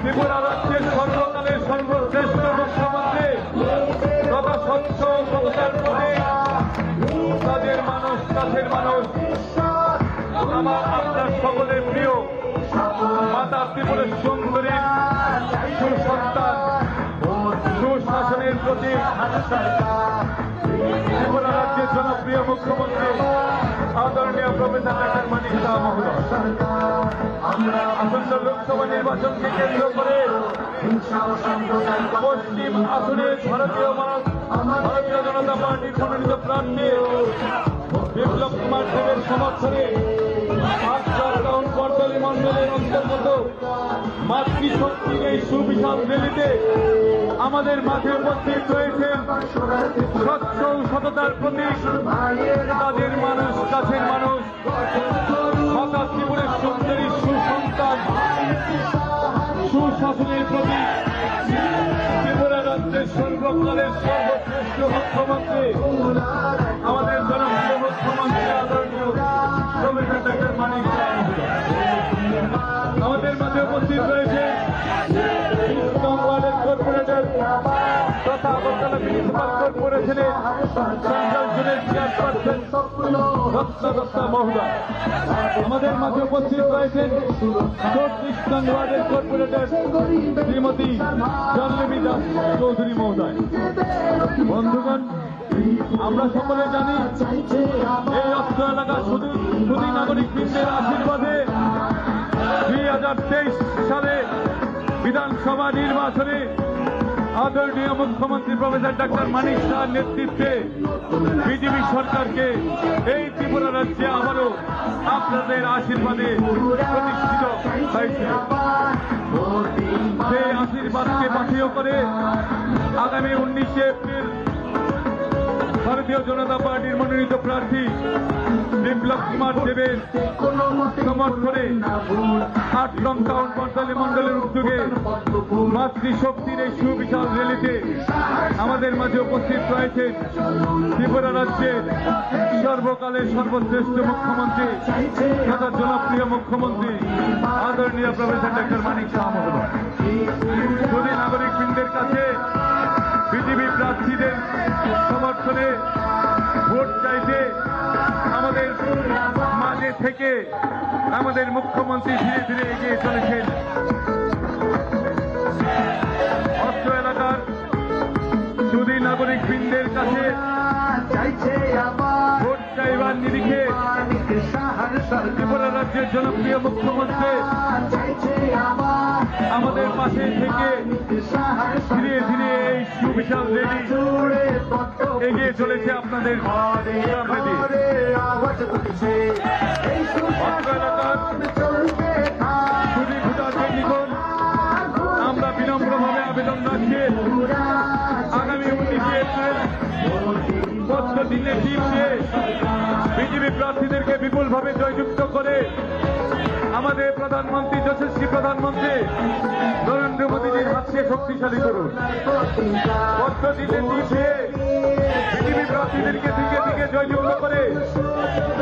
[SPEAKER 1] ত্রিপুরা রাজ্যের সর্বকালের সর্বশ্রেষ্ঠ মুখ্যমন্ত্রী তথা স্বচ্ছ সততার প্রতীক কাজের মানুষ কাছের মানুষ আমার আপনার সকলের প্রিয় মাতা ত্রিপুরা সুন্দরী সুসন্তান সুশাসনের প্রতি ত্রিপুরা রাজ্যের জনপ্রিয় মুখ্যমন্ত্রী আদরণীয় প্রফেসর ডক্টর মানিক শাহ মহোদয় আসন্ন লোকসভা নির্বাচনকে কেন্দ্র করে পশ্চিম আসনের ভারতীয় জনতা পার্টির মনোনীত প্রার্থী বিপ্লব কুমার দেবের সমর্থনে টাউন বটতলী মন্ডলের অন্তর্গত মাতৃশক্তির এই সুবিশাল র্যালিতে আমাদের মাঝে উপস্থিত রয়েছেন স্বচ্ছ সততার প্রতীক তাদের মানুষ কাছের মানুষ মাতা ত্রিপুরের সুন্দরী সুসন্তান সুশাসনের প্রতীক ত্রিপুরা রাজ্যের সর্বকালের সর্বশ্রেষ্ঠ মুখ্যমন্ত্রী আমাদের জনপ্রিয় মুখ্যমন্ত্রী আদরণীয় প্রফেসর ডক্টর মানিক শাহ মহোদয়। আমাদের মাঝে উপস্থিত রয়েছে ওয়ার্ডের কর্পোরেটর তথা আগরতলা মিউনিসিপাল কর্পোরেশনের সেন্ট্রাল জোনের চেয়ারপারসন দত্তা মহোদয়। আমাদের মাঝে উপস্থিত রয়েছেন 34 নং ওয়ার্ডের কর্পোরেটর শ্রীমতী জন্মী দাস চৌধুরী মহোদয়। বন্ধুগণ, আমরা সকলে জানি এই অস্ত্র এলাকা শুধু নাগরিক বৃন্দের আশীর্বাদে 2023 সালে বিধানসভা নির্বাচনে আদরণীয় মুখ্যমন্ত্রী প্রফেসর ডক্টর মানিক শাহর নেতৃত্বে বিজেপি সরকারকে এই ত্রিপুরা রাজ্যে আবারও আপনাদের আশীর্বাদে প্রতিষ্ঠিত হয়েছে। সেই আশীর্বাদকে পাথেয় করে আগামী 19 এপ্রিল ভারতীয় জনতা পার্টির মনোনীত প্রার্থী বিপ্লব কুমার দেবের সমর্থনে 8 নং টাউন বটতলী মন্ডলের উদ্যোগে মাতৃশক্তির এই সুবিশাল র্যালিতে আমাদের মাঝে উপস্থিত রয়েছেন ত্রিপুরা রাজ্যের সর্বকালের সর্বশ্রেষ্ঠ মুখ্যমন্ত্রী তথা জনপ্রিয় মুখ্যমন্ত্রী আদরণীয় প্রফেসর ডক্টর মানিক শাহ মহোদয়। যদি নাগরিক বৃন্দের কাছে বিজেপি প্রার্থীদের সমর্থনে ভোট চাইতে আমাদের মাঝে থেকে আমাদের মুখ্যমন্ত্রী ধীরে ধীরে এগিয়ে চলেছেন। অস্ত্র এলাকার যদি নাগরিক বৃন্দের কাছে ভোট চাইবার নিরিখে ত্রিপুরা রাজ্যের জনপ্রিয় মুখ্যমন্ত্রী আমাদের পাশে থেকে ধীরে ধীরে এই সুবিশাল র্যালি এগিয়ে চলেছে আপনাদের অস্ত্র এলাকার শুধু ভোটারদের নিকট আমরা বিনম্রভাবে আবেদন রাখছি আগামী 19 এপ্রিল পদ্ধতিতে টিম দিয়ে বিজেপি প্রার্থীদেরকে বিপুলভাবে জয়যুক্ত করে আমাদের প্রধানমন্ত্রী যশস্বী প্রধানমন্ত্রী নরেন্দ্র মোদীজির হাতকে শক্তিশালী করুন। পদ্ধতিতে টিম দিয়ে বিজেপি প্রার্থীদেরকে দিকে দিকে জয়যুক্ত করে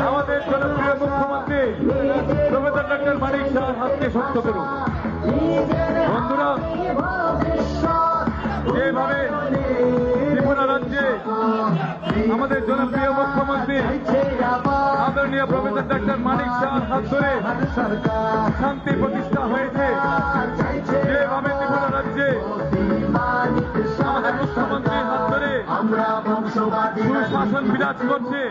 [SPEAKER 1] আমাদের জনপ্রিয় মুখ্যমন্ত্রী প্রফেসর ডক্টর মানিক শাহর হাতকে শক্ত করুন। বন্ধুরা, যেভাবে ত্রিপুরা রাজ্যে আমাদের জনপ্রিয় মুখ্যমন্ত্রী আদরণীয় প্রফেসর ডক্টর মানিক শাহর হাত ধরে শান্তি প্রতিষ্ঠা হয়েছে, যেভাবে ত্রিপুরা রাজ্যে আমাদের মুখ্যমন্ত্রীর হাত ধরে সুশাসন বিরাজ করছে,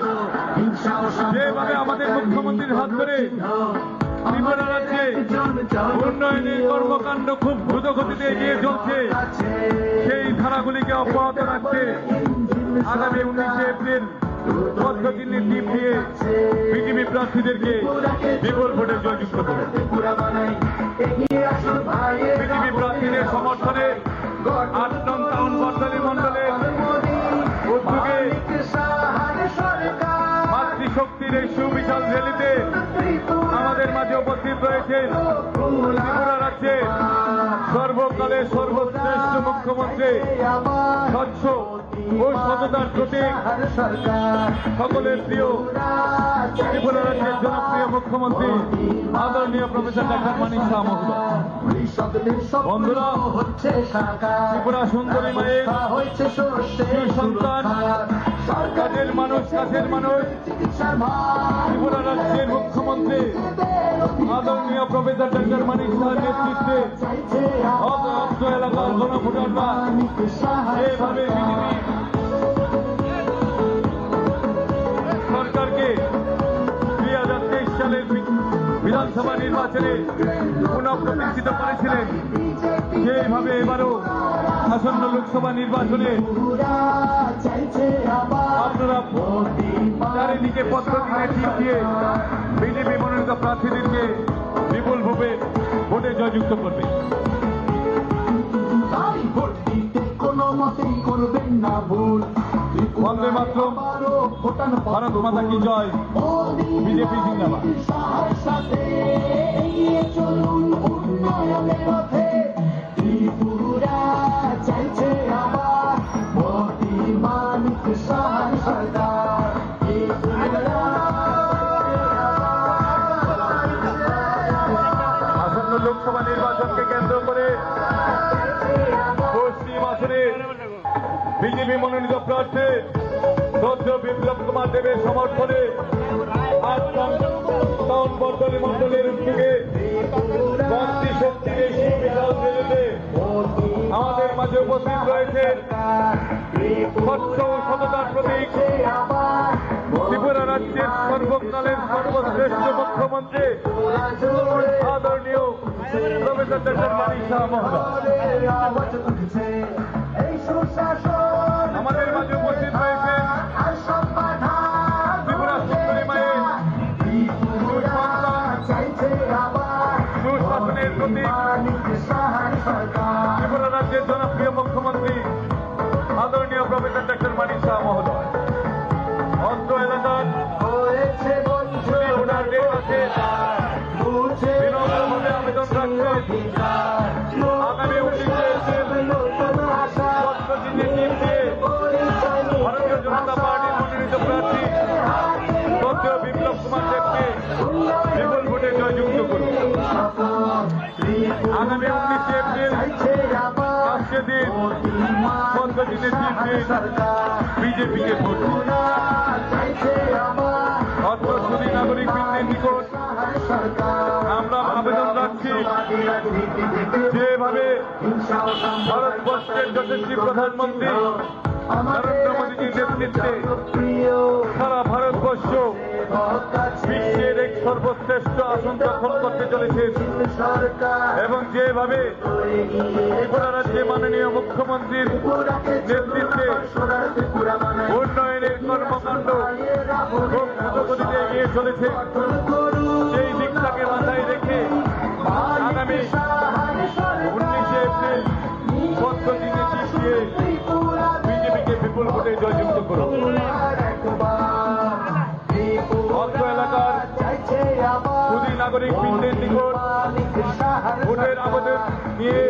[SPEAKER 1] যেভাবে আমাদের মুখ্যমন্ত্রীর হাত ধরে ত্রিপুরা রাজ্যে উন্নয়নের কর্মকাণ্ড খুব দ্রুত গতিতে এগিয়ে চলছে, সেই ধারাগুলিকে অব্যাহত রাখতে আগামী 19 এপ্রিল পদ্ধতির টিম দিয়ে বিজেপি প্রার্থীদেরকে বিপুল ভোটে জয়যুক্ত করে বিজেপি প্রার্থীদের সমর্থনে 8 নং টাউন বটতলী মন্ডলের উদ্যোগে মাতৃশক্তির এই সুবিশাল র্যালিতে আমাদের মাঝে উপস্থিত রয়েছেন ত্রিপুরা রাজ্যে সর্বকালের সর্বশ্রেষ্ঠ মুখ্যমন্ত্রী স্বচ্ছ ও সততার প্রতীক
[SPEAKER 2] সরকার
[SPEAKER 1] সকলের প্রিয় ত্রিপুরা রাজ্যের জনপ্রিয় মুখ্যমন্ত্রী আদরণীয় প্রফেসর ডাক্তার মানিক শাহ মহোদয়। বন্ধুরা,
[SPEAKER 2] হচ্ছে সাকার
[SPEAKER 1] ত্রিপুরা সুন্দরী মায়ের
[SPEAKER 2] হয়েছে
[SPEAKER 1] সন্তান, কাজের মানুষ, কাছের মানুষ, ত্রিপুরা রাজ্যের মুখ্যমন্ত্রী আদরণীয় প্রফেসর ডাক্তার মানিক শাহের নেতৃত্বে অত্র এলাকার গণভোটাররা যেভাবে বিজেপি সরকারকে 2023 সালের বিধানসভা নির্বাচনে পুনঃপ্রতিষ্ঠিত করেছিলেন, যেভাবে এবারও আসন্ন লোকসভা নির্বাচনে আপনারা চারিদিকে পদ্ধতিতে টিপ দিয়ে বিজেপি মনোনীত প্রার্থীদেরকে বিপুল ভোটে জয়যুক্ত করবে।
[SPEAKER 2] কোনো মতেই করবেন না ভুল।
[SPEAKER 1] বন্দে মাতরম, ভারত মাতা কি জয়, বিজেপি জিন্দাবাদ।
[SPEAKER 2] সাথে এগিয়ে চলুন উন্নয়নের পথে, ত্রিপুরা চাইছে আবার মোদি মানিক শাহ সরকার।
[SPEAKER 1] আসন্ন লোকসভা নির্বাচনকে কেন্দ্র করে পশ্চিম আসনে বিজেপি মনোনীত প্রার্থী সদ্য বিপ্লব কুমার দেবের সমর্থনে আজ টাউন বর্তনী মন্ডলের উদ্যোগে বন্দি শক্তি বেশি বিশাল রেলিতে আমাদের মাঝে উপস্থিত রয়েছে সত্য ও সততার প্রতীক ত্রিপুরা রাজ্যের সর্বকালের সর্বশ্রেষ্ঠ মুখ্যমন্ত্রী আদরণীয় প্রফেসর ডাক্তার মানিক শাহ মহোদয়। আমাদের মাঝে উপস্থিত রয়েছেন ত্রিপুরা সুন্দরী মায়ের সুশাসনের প্রতীক ত্রিপুরা রাজ্যের জনপ্রিয় মুখ্যমন্ত্রী আদরণীয় প্রফেসর ডাক্তার মানিক শাহ মহোদয়। অত্র এলাকার ভোটারদের কাছে বিনম্রভাবে আবেদন রাখছে আগামী 19 এপ্রিল পত্রচিহ্নে টিপ দিয়ে ভারতীয় জনতা পার্টির মনোনীত প্রার্থী সদ্য বিপ্লব কুমার দেবকে বিপুল ভোটে জয়যুক্ত করুন। আগামী 19 এপ্রিল আজকে দিন পত্রচিহ্নে টিপ দিয়ে বিজেপিকে ভোট দিন। অত্র সুদী নাগরিক বৃন্দের নিকট আমরা আবেদন রাখছি, যেভাবে ভারতবর্ষের যশস্বী প্রধানমন্ত্রী নরেন্দ্র মোদীজির নেতৃত্বে সারা ভারতবর্ষ বিশ্বের এক সর্বশ্রেষ্ঠ আসন দখল করতে চলেছে এবং যেভাবে ত্রিপুরা রাজ্যে মাননীয় মুখ্যমন্ত্রীর নেতৃত্বে উন্নয়নের কর্মকাণ্ড খুব দ্রুতগতিতে এগিয়ে চলেছে, সেই দিকটাকে মাথায় রেখে আগামী 19 এপ্রিল পত্রচিহ্নে টিপ দিয়ে বিজেপিকে বিপুল ভোটে জয়যুক্ত করুন। অত্র এলাকার সুদী নাগরিক বৃন্দের নিকট ভোটের আবেদন নিয়ে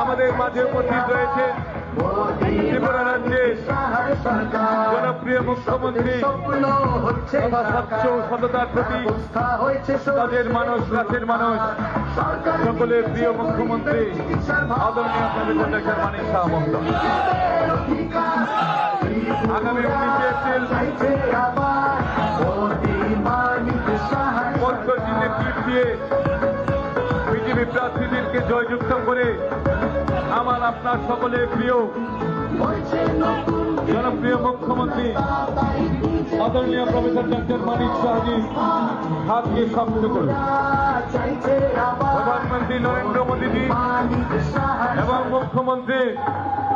[SPEAKER 1] আমাদের মাঝে উপস্থিত রয়েছে ত্রিপুরা রাজ্যের জনপ্রিয় মুখ্যমন্ত্রী তথা স্বচ্ছ সততার প্রতি তাদের মানুষ, কাছের মানুষ, সকলের প্রিয় মুখ্যমন্ত্রী আদরণীয় প্রফেসর ডাক্তার মানিক শাহ মহোদয়। আগামী 19 এপ্রিল পত্রচিহ্নে টিপ দিয়ে বিজেপি প্রার্থীদেরকে জয়যুক্ত করে আমার আপনার সকলের প্রিয় জনপ্রিয় মুখ্যমন্ত্রী আদরণীয় প্রফেসর ডাক্তার মানিক শাহজি হাতকে শক্ত করুন। প্রধানমন্ত্রী নরেন্দ্র মোদীজি এবং মুখ্যমন্ত্রী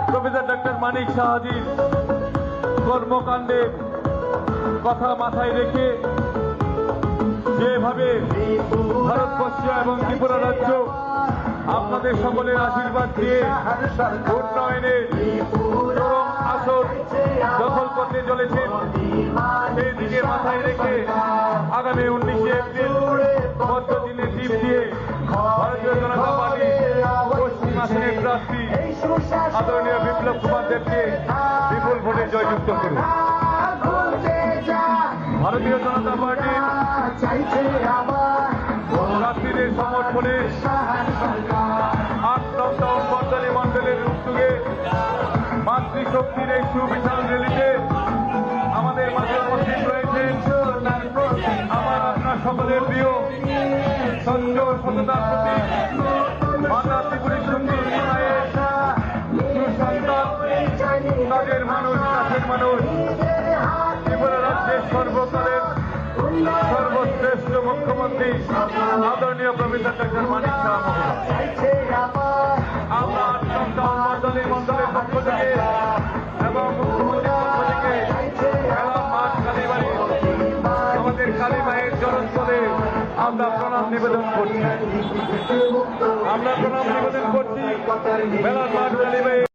[SPEAKER 1] প্রফেসর ডাক্তার মানিক শাহজির কর্মকাণ্ডের কথা মাথায় রেখে যেভাবে ভারতবর্ষ এবং ত্রিপুরা রাজ্য আপনাদের সকলের আশীর্বাদ দিয়ে উন্নয়নের চরম আসর দখল করতে চলেছেন, সেই দিকে মাথায় রেখে আগামী 19 এপ্রিল পত্রচিহ্নে টিপ দিয়ে ভারতীয় জনতা পার্টি পশ্চিম আসনের প্রার্থী আদরণীয় বিপ্লব কুমার দেবকে বিপুল ভোটে জয়যুক্ত করুন। ভারতীয় জনতা পার্টি প্রার্থীদের সমর্থনে 8 লকডাউন বর্তনী মন্ডলের উদ্যোগে মাতৃশক্তির এই সুবিশাল র্যালিতে আমাদের মাঝে উপস্থিত রয়েছেন আমার আপনার সকলের প্রিয় সত্য সততার প্রতি মাতা ত্রিপুরী সুন্দরী মায়ের সুসন্তান কাজের মানুষ কাছের মানুষ ত্রিপুরা রাজ্যের সর্বকালের সর্বশ্রেষ্ঠ মুখ্যমন্ত্রী আদরণীয় প্রফেসর ডক্টর মানিক শাহ মহোদয়। আমরা 8 লকডাউন মন্ডলের পক্ষ থেকে এবং মুখ্যমন্ত্রীর পক্ষ থেকে খেলা মাঠ কালীবাড়ি আমাদের কালী মায়ের জনস্থলে আমরা প্রণাম নিবেদন করছি। আমরা প্রণাম নিবেদন করছি মেলার মাঠ কালীবাড়ি